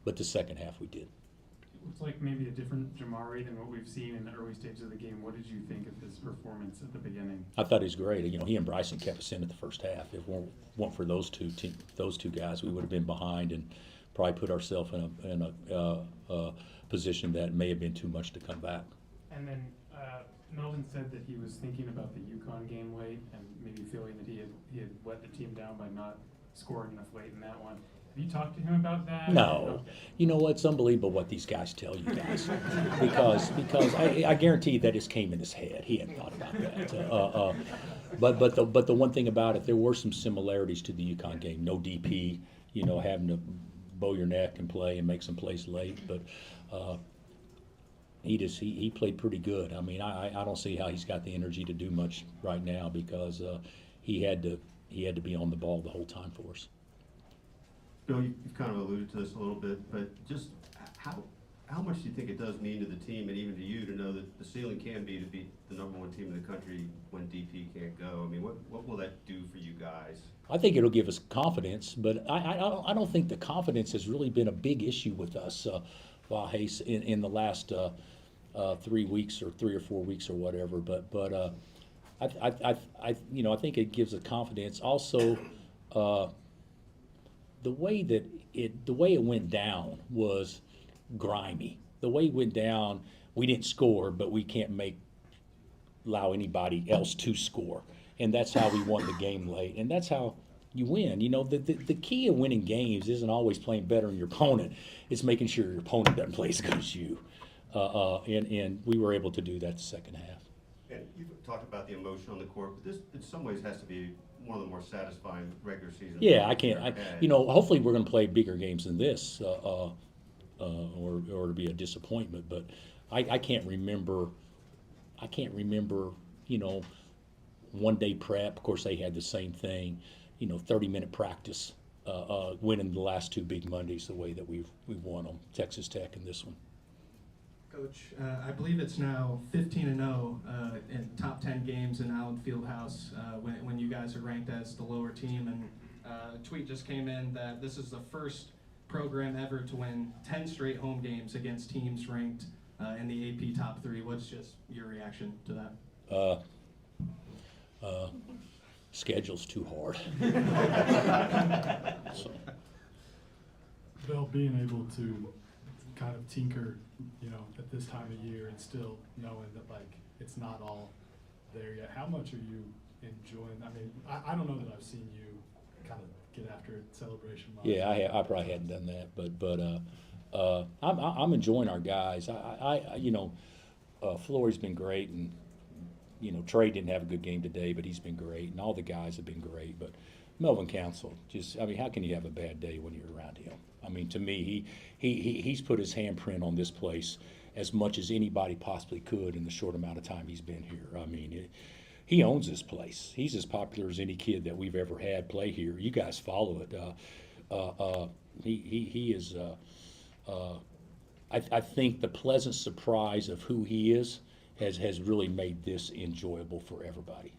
But the second half we did. It looks like maybe a different Jamari than what we've seen in the early stages of the game. What did you think of his performance at the beginning? I thought he was great. He and Bryson kept us in at the first half. If it weren't for those two guys, we would have been behind and probably put ourselves in a position that may have been too much to come back. And then Melvin said that he was thinking about the UConn game late and maybe feeling that he had let the team down by not scoring enough late in that one. Have you talked to him about that? No. You know what? It's unbelievable what these guys tell you guys. because I guarantee that just came in his head. He hadn't thought about that. But the one thing about it, there were some similarities to the UConn game. No DP, having to bow your neck and play and make some plays late. But he played pretty good. I don't see how he's got the energy to do much right now, because he had to be on the ball the whole time for us. Bill, you've kind of alluded to this a little bit, but just how much do you think it does mean to the team and even to you to know that the ceiling can be to beat the #1 team in the country when DP can't go? What will that do for you guys? I think it'll give us confidence, but I don't think the confidence has really been a big issue with us, Vahes, in the last 3 weeks or 3 or 4 weeks or whatever. But I think it gives a confidence. Also, the way it went down was grimy. The way it went down, we didn't score, but we can't allow anybody else to score, and that's how we won the game late, and that's how you win. You know, the key of winning games isn't always playing better than your opponent. It's making sure your opponent doesn't play as good as you. And we were able to do that the second half. And you've talked about the emotion on the court, but this, in some ways, has to be one of the more satisfying regular seasons. Yeah, you know, hopefully we're going to play bigger games than this, or it'll be a disappointment. But I can't remember, you know, 1 day prep. Of course, they had the same thing. You know, 30-minute practice, winning the last 2 big Mondays the way that we've won them, Texas Tech and this one. Coach, I believe it's now 15-0 in top 10 games in Allen Fieldhouse when you guys are ranked as the lower team. And a tweet just came in that this is the first program ever to win 10 straight home games against teams ranked in the AP top 3. What's just your reaction to that? Schedule's too hard. So. Bill, being able to kind of tinker, you know, at this time of year and still knowing that, like, it's not all there yet. How much are you enjoying? I mean, I don't know that I've seen you kind of get after it, celebration mode. Yeah, I probably hadn't done that, but I'm enjoying our guys. I you know, Flory's been great, and you know, Trey didn't have a good game today, but he's been great, and all the guys have been great. But Melvin Council, just, I mean, how can you have a bad day when you're around him? I mean, to me, he's put his handprint on this place as much as anybody possibly could in the short amount of time he's been here. I mean, he owns this place. He's as popular as any kid that we've ever had play here. You guys follow it. He is. I think the pleasant surprise of who he is has really made this enjoyable for everybody.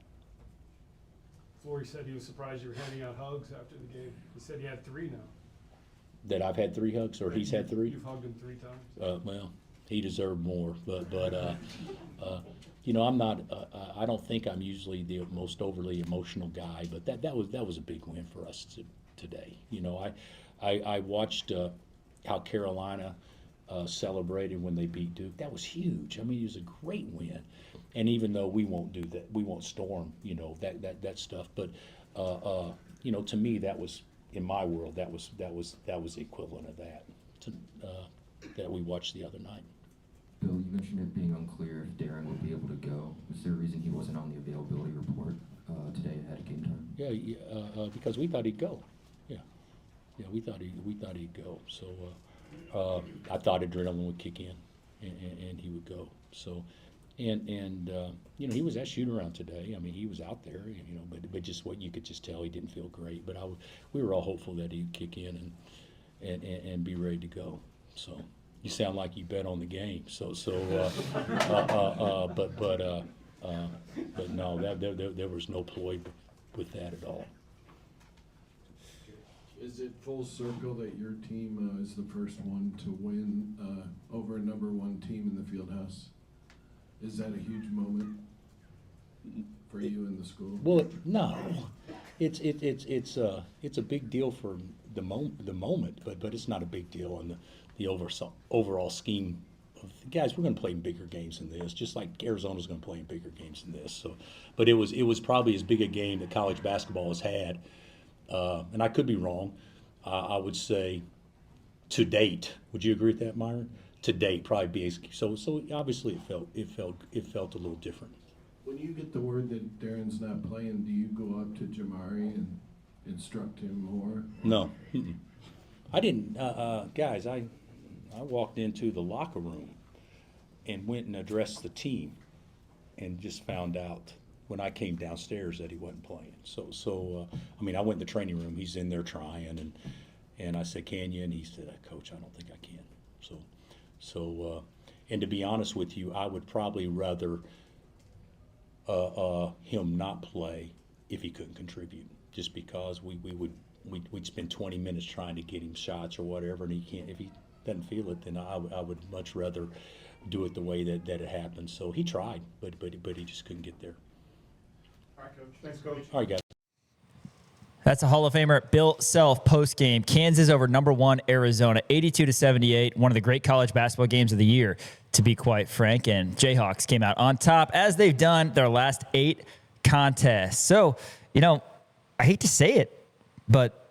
Flory said he was surprised you were handing out hugs after the game. He said he had 3 now. That I've had 3 hugs, or he's had 3? You've hugged him 3 times. Well, he deserved more, but you know, I'm not. I don't think I'm usually the most overly emotional guy, but that was a big win for us today. You know, I watched how Carolina celebrated when they beat Duke. That was huge. I mean, it was a great win. And even though we won't do that, we won't storm, you know, that stuff. But you know, to me, that was, in my world, that was the equivalent of that that we watched the other night. Bill, you mentioned it being unclear if Darren would be able to go. Was there a reason he wasn't on the availability report today ahead of game time? Yeah, because we thought he'd go. Yeah, we thought he'd go. So I thought adrenaline would kick in, and he would go. So. And you know, he was at shoot-around today. I mean, he was out there, you know, but just what you could just tell, he didn't feel great. But we were all hopeful that he'd kick in and be ready to go. So you sound like you bet on the game. But no, there was no ploy with that at all. Is it full circle that your team is the first one to win over a number 1 team in the Fieldhouse? Is that a huge moment for you in the school? Well, no, it's a big deal for the moment, but it's not a big deal in the overall scheme of, guys, we're going to play in bigger games than this, just like Arizona's going to play in bigger games than this. So, but it was probably as big a game that college basketball has had, and I could be wrong. I would say to date. Would you agree with that, Myron? To date, probably be so obviously it felt a little different. When you get the word that Darren's not playing, do you go up to Jamari and instruct him more? No, I didn't. Guys, I walked into the locker room and went and addressed the team, and just found out when I came downstairs that he wasn't playing. So I mean, I went in the training room. He's in there trying, and I said, "Can you?" And he said, "Coach, I don't think I can." So, and to be honest with you, I would probably rather him not play if he couldn't contribute, just because we'd spend 20 minutes trying to get him shots or whatever, and he can't. If he doesn't feel it, then I would much rather do it the way that it happened. So he tried, but he just couldn't get there. All right, Coach. Thanks, Coach. All right, guys. That's a Hall of Famer, Bill Self, post-game. Kansas over number 1 Arizona, 82-78, one of the great college basketball games of the year, to be quite frank. And Jayhawks came out on top, as they've done their last 8 contests. So, I hate to say it, but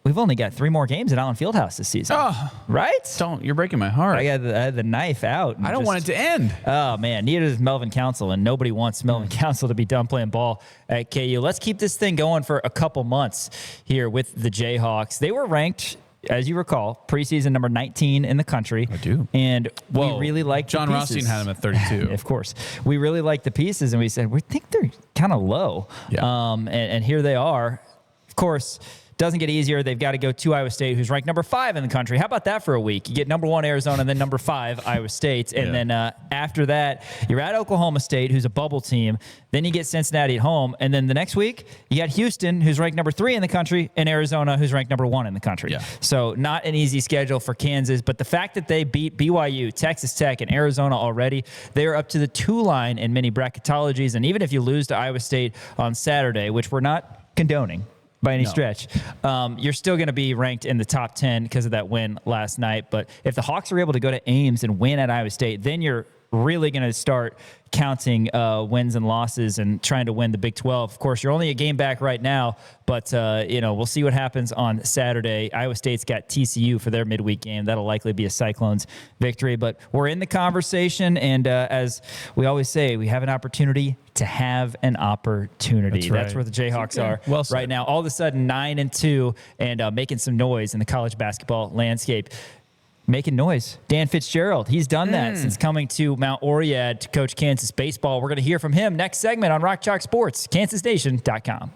we've only got 3 more games at Allen Fieldhouse this season. Oh, right? You're breaking my heart. I had the knife out. I don't want it to end. Oh, man. Neither does Melvin Council, and nobody wants Melvin Council to be done playing ball at KU. Let's keep this thing going for a couple months here with the Jayhawks. They were ranked, as you recall, preseason number 19 in the country. I do. And we really liked John the pieces. Rothstein had him at 32. Of course. We really liked the pieces, and we said, we think they're kind of low. Yeah. And here they are. Of course, doesn't get easier. They've got to go to Iowa State, who's ranked number 5 in the country. How about that for a week? You get number 1 Arizona and then number 5 Iowa State. And then after that, you're at Oklahoma State, who's a bubble team. Then you get Cincinnati at home. And then the next week, you got Houston, who's ranked number 3 in the country, and Arizona, who's ranked number 1 in the country. Yeah. So not an easy schedule for Kansas. But the fact that they beat BYU, Texas Tech, and Arizona already, they are up to the 2 line in many bracketologies. And even if you lose to Iowa State on Saturday, which we're not condoning by any stretch, you're still going to be ranked in the top 10 because of that win last night. But if the Hawks are able to go to Ames and win at Iowa State, then you're really going to start counting wins and losses and trying to win the Big 12. Of course, you're only a game back right now, but we'll see what happens on Saturday. Iowa State's got TCU for their midweek game. That'll likely be a Cyclones victory, but we're in the conversation, and as we always say, we have an opportunity to have an opportunity. That's right. That's where the Jayhawks are Well said. right now. All of a sudden, 9-2, and making some noise in the college basketball landscape. Making noise. Dan Fitzgerald, he's done that since coming to Mount Oriad to coach Kansas baseball. We're going to hear from him next segment on Rock Chalk Sports, KansasNation.com.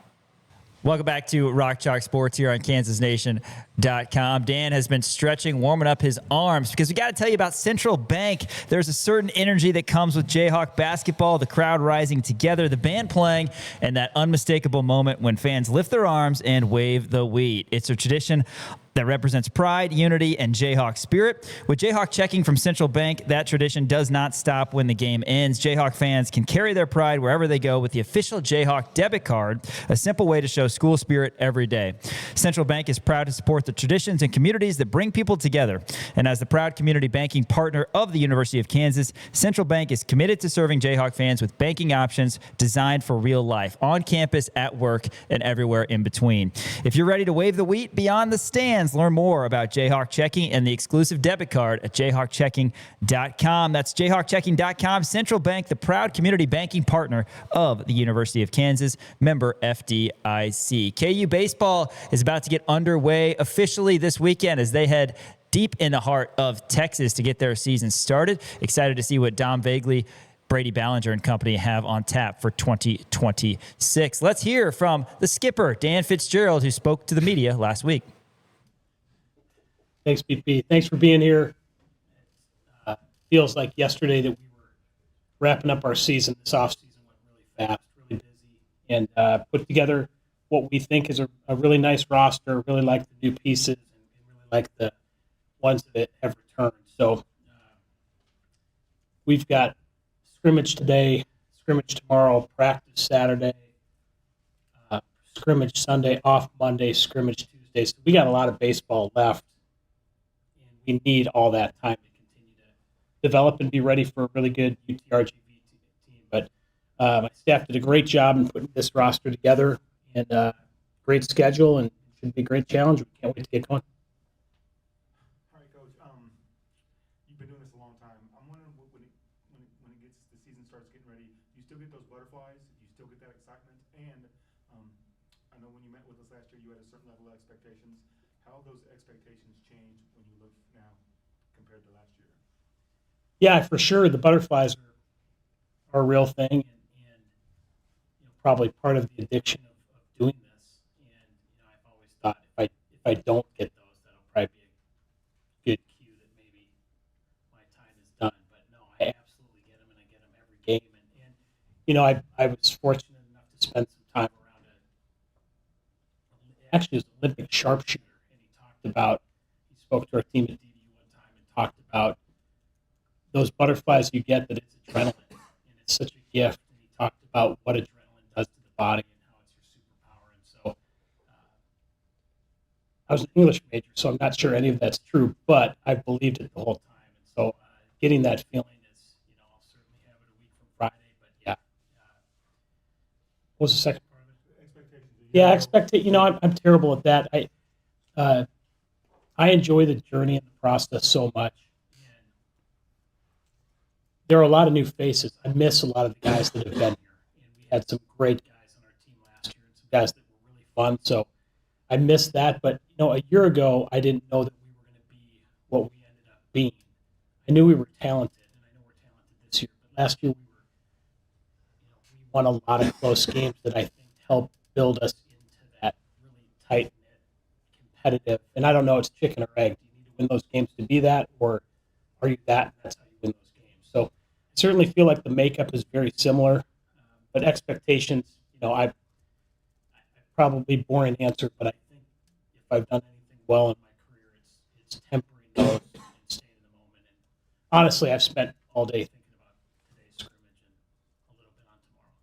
Welcome back to Rock Chalk Sports here on KansasNation.com. Dan has been stretching, warming up his arms because we got to tell you about Central Bank. There's a certain energy that comes with Jayhawk basketball, the crowd rising together, the band playing, and that unmistakable moment when fans lift their arms and wave the wheat. It's a tradition that represents pride, unity, and Jayhawk spirit. With Jayhawk checking from Central Bank, that tradition does not stop when the game ends. Jayhawk fans can carry their pride wherever they go with the official Jayhawk debit card, a simple way to show school spirit every day. Central Bank is proud to support the traditions and communities that bring people together. And as the proud community banking partner of the University of Kansas, Central Bank is committed to serving Jayhawk fans with banking options designed for real life, on campus, at work, and everywhere in between. If you're ready to wave the wheat beyond the stands, learn more about Jayhawk Checking and the exclusive debit card at jayhawkchecking.com. That's jayhawkchecking.com. Central Bank, the proud community banking partner of the University of Kansas, member FDIC. KU baseball is about to get underway officially this weekend as they head deep in the heart of Texas to get their season started. Excited to see what Dom Vagley, Brady Ballinger and company have on tap for 2026. Let's hear from the skipper, Dan Fitzgerald, who spoke to the media last week. Thanks, BP. Thanks for being here. Feels like yesterday that we were wrapping up our season. This offseason went really fast, really busy, and put together what we think is a really nice roster. Really like the new pieces and really like the ones that have returned. So we've got scrimmage today, scrimmage tomorrow, practice Saturday, scrimmage Sunday, off Monday, scrimmage Tuesday. So we got a lot of baseball left. We need all that time to continue to develop and be ready for a really good UTRGV team. But my staff did a great job in putting this roster together, and great schedule, and it should be a great challenge. We can't wait to get going. All right, Coach. You've been doing this a long time. I'm wondering when the season starts getting ready, do you still get those butterflies? Do you still get that excitement? And I know when you met with us last year, you had a certain level of expectations. How have those expectations changed when you look now compared to last year? Yeah, for sure. The butterflies are a real thing, and probably part of the addiction of doing this. And I've always thought if I don't get those, that'll probably be a good cue that maybe my time is done. But no, I absolutely get them, and I get them every game. And I was fortunate enough to spend some time around actually it was an Olympic sharpshooter. He spoke to our team at DBU one time and talked about those butterflies you get, that it's adrenaline, and it's such a gift. And he talked about what adrenaline does to the body and how it's your superpower. And so I was an English major, so I'm not sure any of that's true, but I believed it the whole time. And so getting that feeling is, I'll certainly have it a week from Friday. But yeah, what was the second part of it? Expectations. Yeah, I'm terrible at that. I enjoy the journey and the process so much. And there are a lot of new faces. I miss a lot of the guys that have been here. And we had some great guys on our team last year and some guys that were really fun. So I miss that. But, a year ago, I didn't know that we were going to be what we ended up being. I knew we were talented, and I know we're talented this year. But last year, we won a lot of close games that I think helped build us into that really tight-knit, competitive. And I don't know, it's chicken or egg. Do you need to win those games to be that, or are you that, and that's how you win those games? So I certainly feel like the makeup is very similar, but expectations, I probably boring answer, but I think if I've done anything well in my career, it's tempering those and staying in the moment. And honestly, I've spent all day thinking about today's scrimmage and a little bit on tomorrow.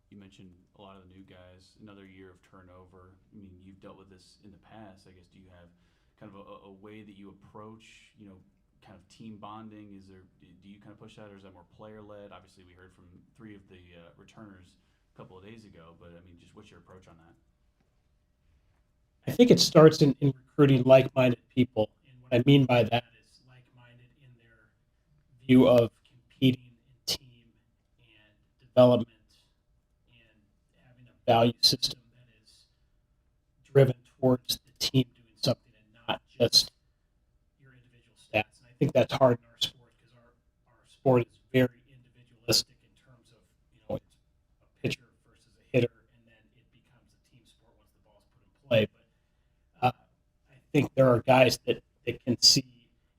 You mentioned a lot of the new guys, another year of turnover. I mean, you've dealt with this in the past. I guess, do you have kind of a way that you approach, kind of team bonding? Do you kind of push that, or is that more player led? Obviously, we heard from 3 of the returners a couple of days ago, but I mean, just what's your approach on that? I think it starts in recruiting like-minded people. And what I mean by that is like-minded in their view of competing in team and development and having a value system that is driven towards the team doing something and not just your individual stats. And I think that's hard in our sport because our sport is very individualistic in terms of, it's a pitcher versus a hitter, and then it becomes a team sport once the ball's put in play. But I think there are guys that can see,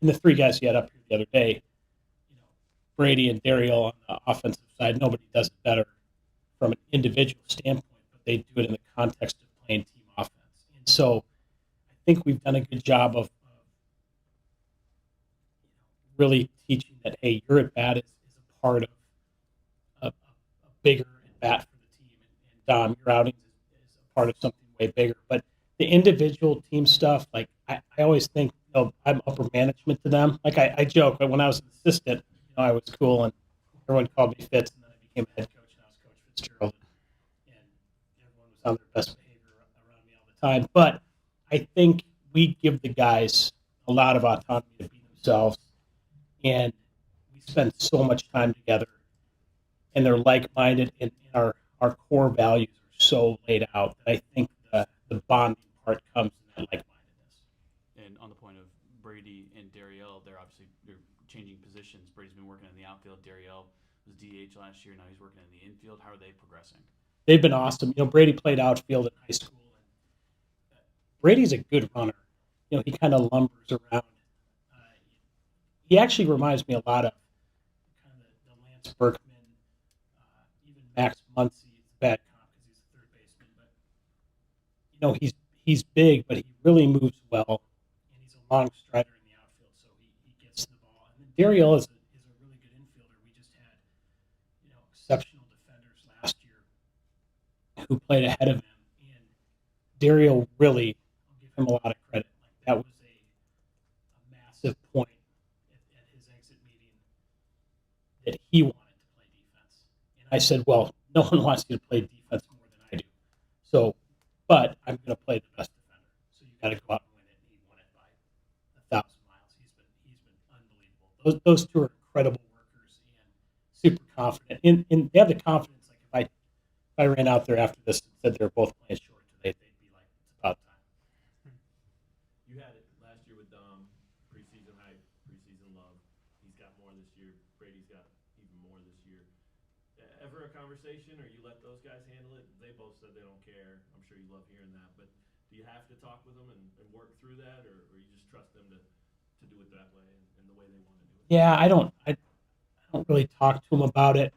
and the 3 guys you had up here the other day, Brady and Dario on the offensive side, nobody does it better from an individual standpoint, but they do it in the context of playing team offense. And so I think we've done a good job of really teaching that, hey, your at-bat is a part of a bigger at-bat for the team. And Dom, your outings is a part of something way bigger. But the individual team stuff, like I always think, I'm upper management to them. Like I joke, but when I was an assistant, I was cool and everyone called me Fitz, and then I became a head coach and I was Coach Fitzgerald, and everyone was on their best behavior around me all the time. But I think we give the guys a lot of autonomy to be themselves, and we spend so much time together, and they're like-minded, and our core values are so laid out that I think the bonding part comes in that like-mindedness. And on the point of Brady and Dario, they're changing positions. Brady's been working in the outfield. Dario was DH last year. Now he's working in the infield. How are they progressing? They've been awesome. Brady played outfield in high school. And Brady's a good runner. He kind of lumbers around. He actually reminds me a lot of kind of the Lance Berkman, even Max Muncy. It's a bad comp because he's a third baseman, but he's big, but he really moves well, and he's a long strider in the outfield, so he gets the ball. And then Dario is a really good infielder. We just had exceptional defenders last year who played ahead of him, and Dario really, I'll give him a lot of credit. Like that was a massive point at his exit meeting that he wanted to play defense. And I said, well, no one wants you to play defense more than I do. So, but I'm going to play the best defender. So you got to go out and win it. And he won it by 1,000 miles. He's been unbelievable. Those 2 are incredible workers and super confident. And they have the confidence. Like if I ran out there after this and said they were both playing short today, they'd be like, it's about time. You had it last year with Dom, preseason hype, preseason love. He's got more this year. Brady's got even more this year. Ever a conversation, or you let those guys handle it? They both said they don't care. I'm sure you love hearing that. But do you have to talk with them and work through that, or you just trust them to do it that way and the way they want to do it? Yeah, I don't really talk to them about it,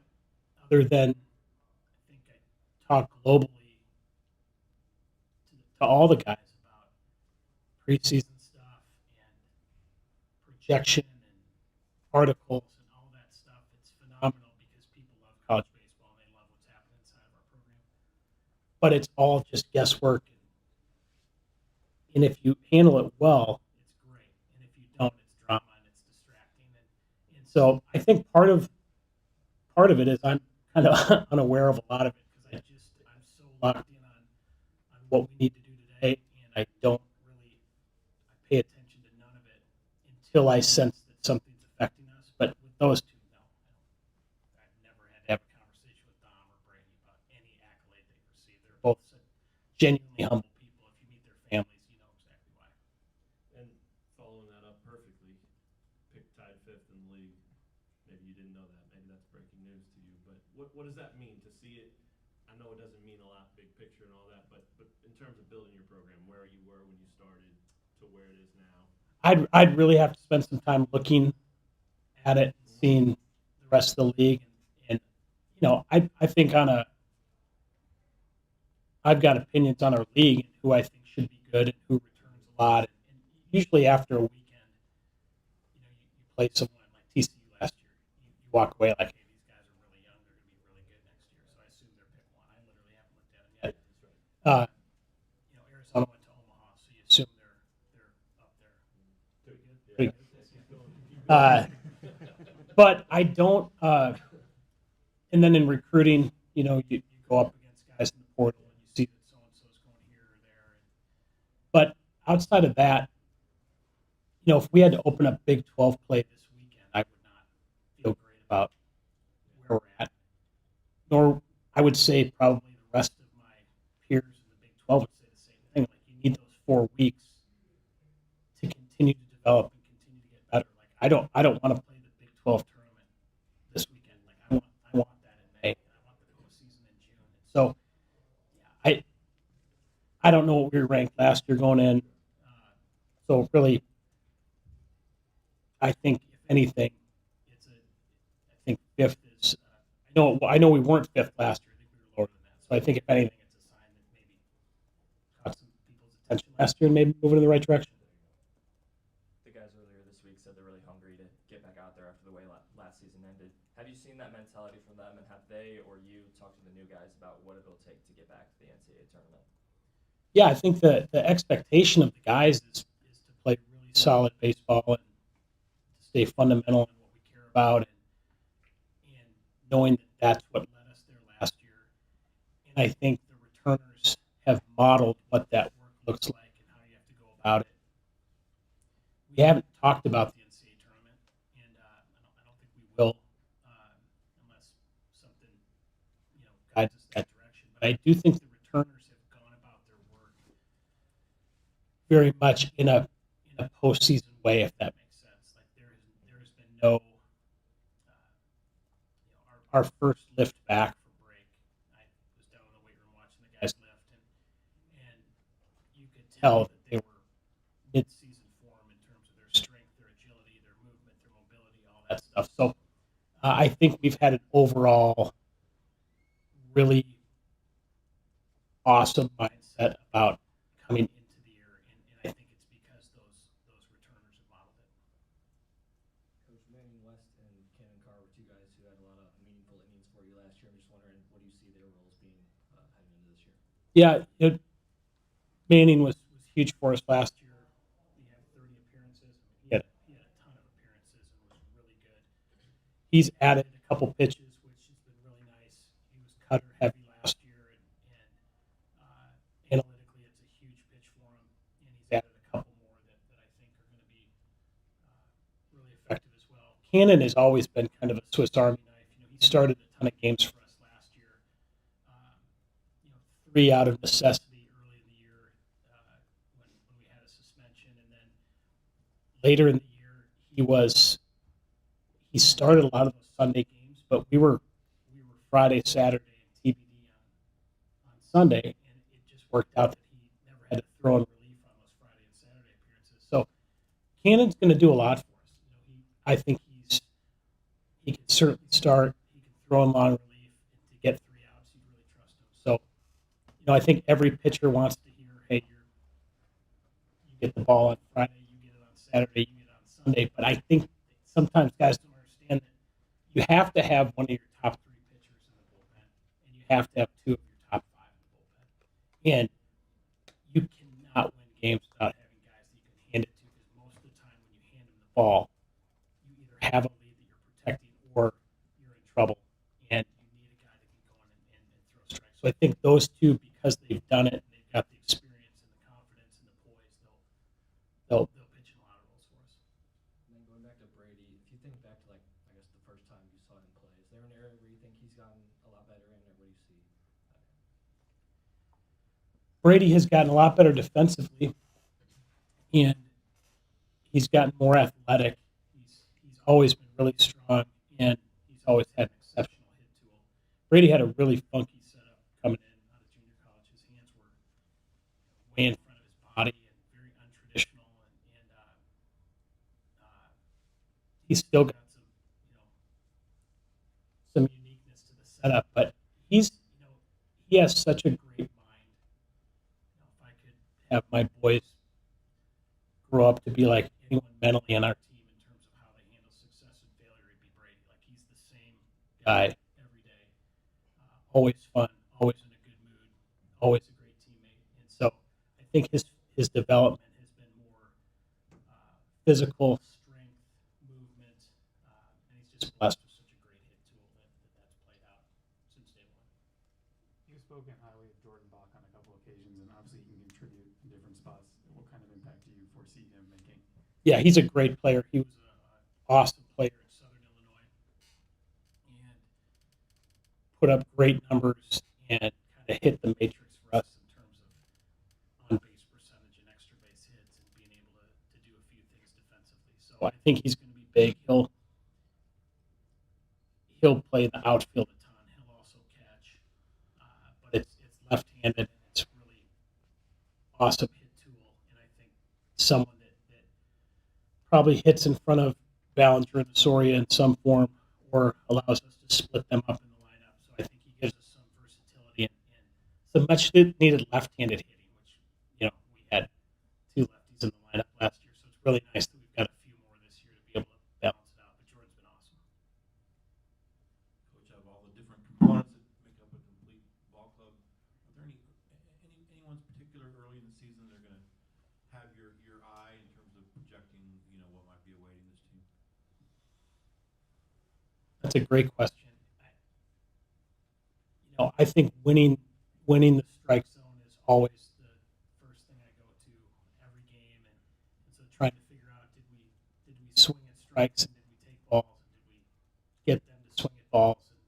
other than I think I talk globally to all the guys about preseason stuff and projection and articles and all that stuff. It's phenomenal because people love college baseball and they love what's happening inside of our program. But it's all just guesswork. And if you handle it well, it's great. And if you don't, it's drama and it's distracting. And so I think part of it is I'm kind of unaware of a lot of it because I'm so locked in on what we need to do today, and I don't really pay attention to none of it until I sense that something's affecting us. But with those two, no, I've never had to have a conversation with Dom or Brady about any accolade they receive. They're both genuinely humble people. If you meet their families, you know exactly why. And following that up perfectly, tied fifth in the league. Maybe you didn't know that. Maybe that's breaking news to you. But what does that mean to see it? I know it doesn't mean a lot, big picture and all that, but in terms of building your program, where you were when you started to where it is now. I'd really have to spend some time looking at it, seeing the rest of the league, and I think I've got opinions on our league and who I think should be good and who returns a lot. And usually after a weekend, you play someone like TCU last year, you walk away like, hey, these guys are really young, they're going to be really good next year. So I assume they're pick one. I literally haven't looked at them yet. Arizona went to Omaha, so you assume they're up there. Pretty good. But I don't. And then in recruiting, you go up against guys in the portal and you see that so and so is going here or there. But outside of that, if we had to open up Big 12 play this weekend, I would not feel great about where we're at. Nor I would say probably the rest of my peers in the Big 12 would say the same thing. Like you need those 4 weeks to continue to develop and continue to get better. Like I don't want to play the Big 12 tournament this weekend. Like I want that in May. I want the postseason in June. And so I don't know what we were ranked last year going in. So really, I think if anything, I think fifth is. I know we weren't fifth last year. I think we were lower than that. So I think if anything, it's a sign that maybe caught some people's attention last year and maybe moving in the right direction. The guys earlier this week said they're really hungry to get back out there after the way last season ended. Have you seen that mentality from them, and have they or you talked to the new guys about what it'll take to get back to the NCAA tournament? Yeah, I think the expectation of the guys is to play really solid baseball and to stay fundamental in what we care about, and knowing that that's what led us there last year. And I think the returners have modeled what that work looks like and how you have to go about it. We haven't talked about the NCAA tournament, and I don't think we will unless something guides us that direction. But I do think the returners have gone about their work very much in a postseason way, if that makes sense. Like there has been no our first lift back for break. I was down in the weight room watching the guys lift, and you could tell that they were mid-season form in terms of their strength, their agility, their movement, their mobility, all that stuff. So I think we've had an overall really awesome mindset about coming into the year, and I think it's because those returners have modeled it. Coach Manning West and Cannon Carr were two guys who had a lot of meaningful innings for you last year. I'm just wondering, what do you see their roles being heading into this year? Yeah, Manning was huge for us last year. He had 30 appearances. He had a ton of appearances and was really good. He's added a couple pitches, which has been really nice. He was cutter heavy last year, and analytically, it's a huge pitch for him. And he's added a couple more that I think are going to be really effective as well. Cannon has always been kind of a Swiss Army knife. He started a ton of games for us last year. 3 out of necessity early in the year when we had a suspension, and then later in the year he started a lot of those Sunday games, but we were Friday, Saturday, and TBD on Sunday, and it just worked out that he never had to throw in relief on those Friday and Saturday appearances. So Cannon's going to do a lot for us. I think he can certainly start. He can throw in long relief, and to get 3 outs, you really trust him. So, I think every pitcher wants to hear, hey, you get the ball on Friday, you get it on Saturday, you get it on Sunday. But I think sometimes guys don't understand that you have to have one of your top 3 pitchers in the bullpen, and you have to have 2 of your top 5 in the bullpen. And you cannot win games without having guys that you can hand it to, because most of the time when you hand them the ball, you either have a lead that you're protecting or you're in trouble, and you need a guy that can go in and throw strikes. So I think those two, because they've done it and they've got the experience and the confidence and the poise, they'll pitch in a lot of roles for us. And then going back to Brady, if you think back to like I guess the first time you saw him play, is there an area where you think he's gotten a lot better in, or what do you see? Brady has gotten a lot better defensively, and he's gotten more athletic. He's always been really strong, and he's always had an exceptional hit tool. Brady had a really funky setup coming in out of junior college. His hands were way in front of his body and very untraditional, and he's still got some uniqueness to the setup. But he has such a great mind. If I could have my boys grow up to be like anyone mentally on our team in terms of how they handle success and failure, it'd be Brady. Like, he's the same guy every day. Always fun, always in a good mood, always a great teammate. And so I think his development has been more physical, strength, movement, and he's just blessed with such a great hit tool that's played out since day one. You've spoken highly of Jordan Bach on a couple occasions, and obviously he can contribute in different spots. What kind of impact do you foresee him making? Yeah, he's a great player. He was an awesome player in Southern Illinois and put up great numbers and kind of hit the matrix for us in terms of on-base percentage and extra base hits and being able to do a few things defensively. So I think he's going to be big. He'll play the outfield a ton. He'll also catch, but it's left-handed, and it's really awesome hit tool. And I think someone that probably hits in front of Ballinger and Soria in some form, or allows us to split them up in the lineup. So I think he gives us some versatility and some much needed left-handed hitting, which we had two lefties in the lineup last year. So it's really nice that we've got a few more this year to be able to balance it out. But Jordan's been awesome. Coach, of all the different components that make up a complete ball club, are there anyone's particular early in the season that are going to have your eye in terms of projecting, what might be awaiting this team? That's a great question. I think winning the strike zone is always the first thing I go to every game, and so trying to figure out did we swing at strikes, and did we take balls, and did we get them to swing at balls and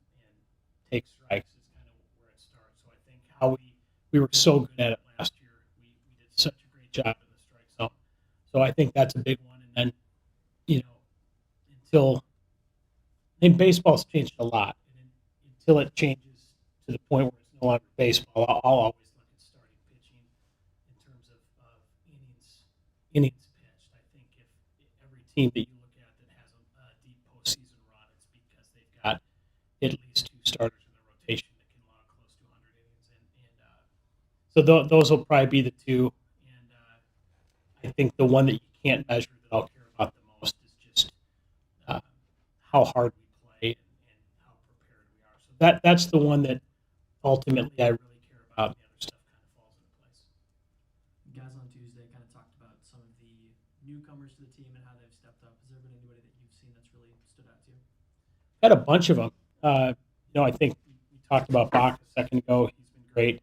take strikes is kind of where it starts. So I think how we were so good at it last year. We did such a great job in the strike zone. So I think that's a big one. And then and baseball's changed a lot. And until it changes to the point where it's no longer baseball, I'll always look at starting pitching in terms of innings pitched. I think if every team that you look at that has a deep postseason run, it's because they've got at least two starters in their rotation that can log close to 100 innings. So those will probably be the two. And I think the one that you can't measure that I'll care about the most is just how hard we play and how prepared we are. So that's the one that ultimately I really care about, and the other stuff kind of falls into place. You guys on Tuesday kind of talked about some of the newcomers to the team and how they've stepped up. Has there been anybody that you've seen that's really stood out to you? Got a bunch of them. I think we talked about Bach a second ago. He's been great.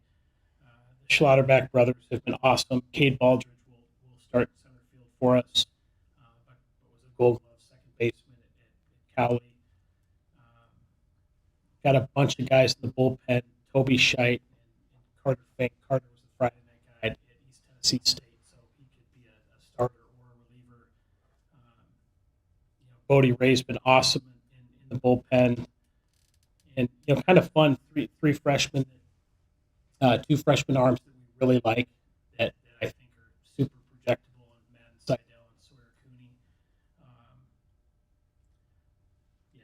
The Schlotterbeck brothers have been awesome. Cade Baldridge will start in center field for us. But was a Gold Glove second baseman at Cowley. Got a bunch of guys in the bullpen. Toby Scheidt and Carter Fink. Carter was the Friday night guy at East Tennessee State, so he could be a starter or a reliever. Bodie Ray's been awesome in the bullpen. And kind of fun, three freshmen, two freshman arms that we really like that I think are super projectable, and Madden Seidel and Sawyer Cooney.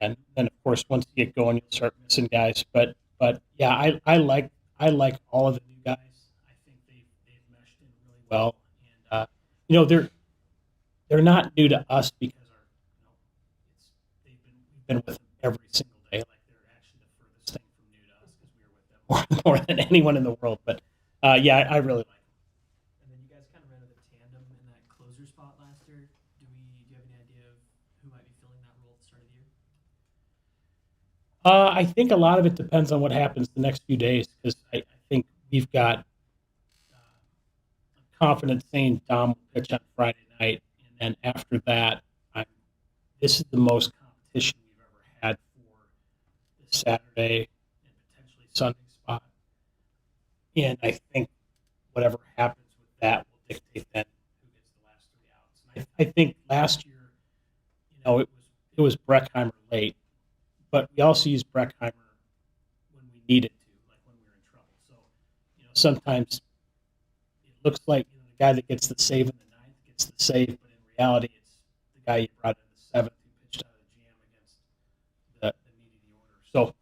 And then of course once you get going, you'll start missing guys. But yeah, I like all of the new guys. I think they've meshed in really well, and they're not new to us because we've been with them every single day. Like, they're actually the furthest thing from new to us because we were with them more than anyone in the world. But yeah, I really like them. And then you guys kind of ran into the I think a lot of it depends on what happens the next few days, because I think we've got confidence saying Dom will pitch on Friday night, and then after that, this is the most competition we've ever had for this Saturday and potentially Sunday spot. And I think whatever happens with that will dictate then who gets the last 3 outs. And I think last year, it was Breckheimer late, but we also used Breckheimer when we needed to, like when we were in trouble. So, sometimes it looks like the guy that gets the save in the ninth gets the save, but in reality, it's the guy you brought in the seventh who pitched out of the jam against the meat of the order. So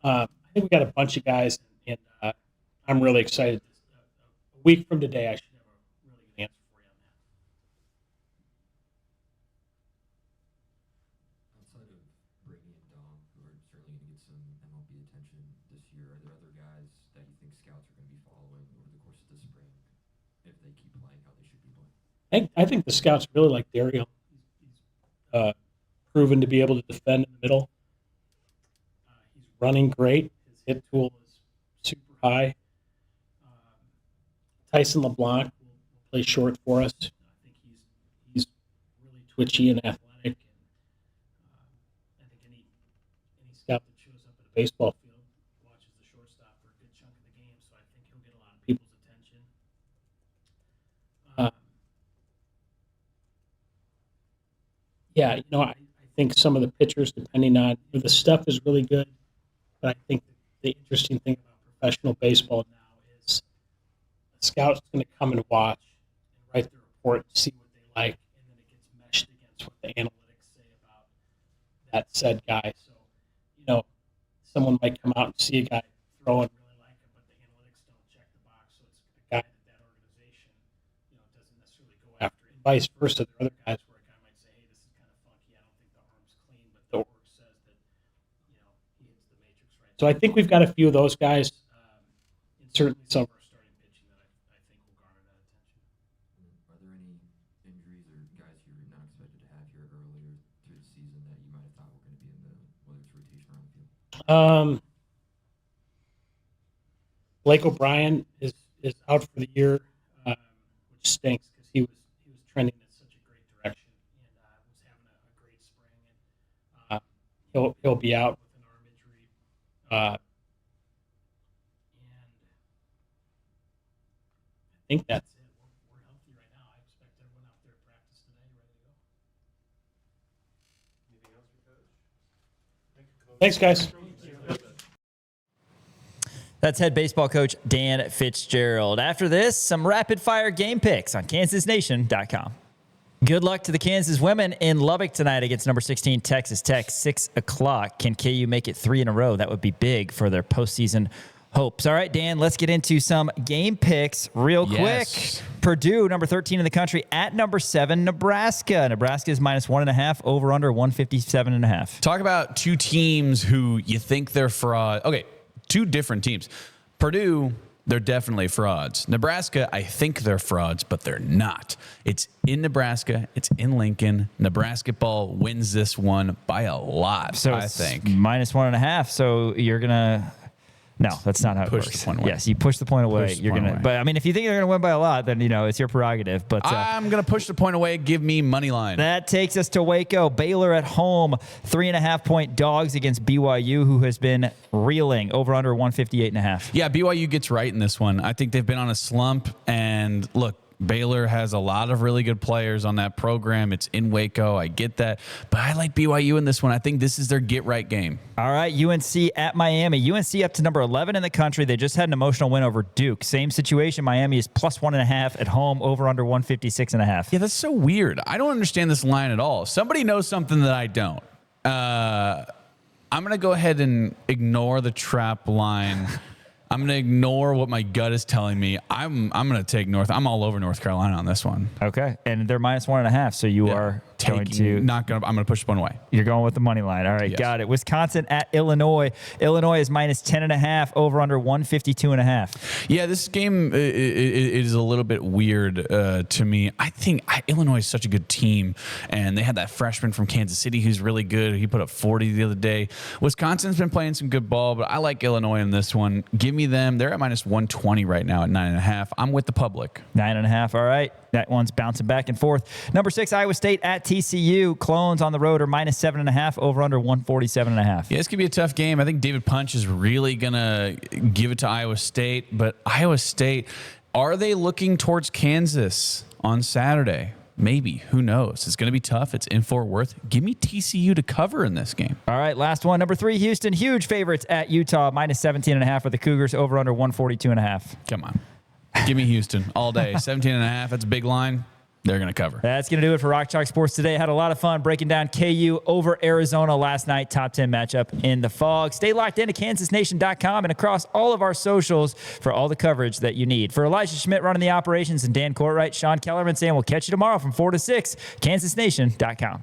I think we got a bunch of guys, and I'm really excited. A week from today, I should have a really good answer for you on that. Outside of Brady and Dom, who are certainly going to get some MLB attention this year, are there other guys that you think scouts are going to be following over the course of the spring if they keep playing how they should be playing? I think the scouts really like Dario. He's proven to be able to defend in the middle. He's running great. His hit tool is super high. Tyson LeBlanc will play short for us. I think he's really twitchy and athletic. And I think any scout that shows up at a baseball field watches the shortstop for a good chunk of the game. So I think he'll get a lot of people's attention. I think some of the pitchers, depending on the stuff, is really good. But I think the interesting thing about professional baseball now is the scout's going to come and watch and write the report and see what they like, and then it gets meshed against what the analytics say about that said guy. So, someone might come out and see a guy throw and really like him, but the analytics don't check the box. So it's the guy that organization, doesn't necessarily go after. And vice versa, there are other guys where a guy might say, hey, this is kind of funky. I don't think the arm's clean, but the org says that, he hits the matrix right. So I think we've got a few of those guys, and certainly some of our starting pitching that I think will garner that attention. Are there any injuries or guys you're not expected to have here earlier through the season that you might have thought were going to be in whether it's rotation or on the field? Blake O'Brien is out for the year, which stinks because he was trending in such a great direction and was having a great spring. And he'll be out with an arm injury. And I think that's it. We're healthy right now. I expect everyone out there to practice today, ready to go. Anything else for Coach? Thanks, guys. That's head baseball coach Dan Fitzgerald. After this, some rapid fire game picks on KansasNation.com. Good luck to the Kansas women in Lubbock tonight against number 16 Texas Tech, 6 o'clock. Can KU make it 3 in a row? That would be big for their postseason hopes. All right, Dan, let's get into some game picks real quick. Purdue, number 13 in the country, at number 7, Nebraska. Nebraska is -1.5, over under 157.5. Talk about two teams who you think they're fraud. Okay, two different teams. Purdue, they're definitely frauds. Nebraska, I think they're frauds, but they're not. It's in Nebraska. It's in Lincoln. Nebraska ball wins this one by a lot, So I it's think. -1.5. So you're going to... No, that's not how it Push works. the point away. Yes, you push the point away. Push the You're point gonna, away. but I mean, if you think they're going to win by a lot, then it's your prerogative. But I'm going to push the point away. Give me money line. that takes us to Waco. Baylor at home, 3.5-point dogs against BYU, who has been reeling. Over under 158.5. Yeah, BYU gets right in this one. I think they've been on a slump, and look, Baylor has a lot of really good players on that program. It's in Waco. I get that. But I like BYU in this one. I think this is their get-right game. All right, UNC at Miami. UNC up to number 11 in the country. They just had an emotional win over Duke. Same situation. Miami is +1.5 at home. Over under 156.5. Yeah, that's so weird. I don't understand this line at all. Somebody knows something that I don't. I'm going to go ahead and ignore the trap line. I'm going to ignore what my gut is telling me. I'm going to take North. I'm all over North Carolina on this one. Okay, and they're -1.5, so you are Going to- I'm going to push one away. You're going with the money line. All right, Yes. got it. Wisconsin at Illinois. Illinois is minus 10.5, over under 152.5. Yeah, this game it is a little bit weird to me. I think Illinois is such a good team, and they had that freshman from Kansas City who's really good. He put up 40 the other day. Wisconsin's been playing some good ball, but I like Illinois in this one. Give me them. They're at minus 120 right now at 9.5. I'm with the public. 9.5. All right. That one's bouncing back and forth. Number 6, Iowa State at TCU. Clones on the road are minus 7.5, over under 147.5. Yeah, this could be a tough game. I think David Punch is really going to give it to Iowa State, but Iowa State, are they looking towards Kansas on Saturday? Maybe. Who knows? It's going to be tough. It's in Fort Worth. Give me TCU to cover in this game. All right, last one. Number 3, Houston. Huge favorites at Utah, minus 17.5 for the Cougars, over under 142.5. Come on. Give me Houston all day. 17.5. That's a big line. They're going to cover. That's going to do it for Rock Chalk Sports today. Had a lot of fun breaking down KU over Arizona last night. Top 10 matchup in the fog. Stay locked into KansasNation.com and across all of our socials for all the coverage that you need. For Elijah Schmidt running the operations and Dan Courtwright, Sean Kellerman saying we'll catch you tomorrow from 4 to 6. KansasNation.com.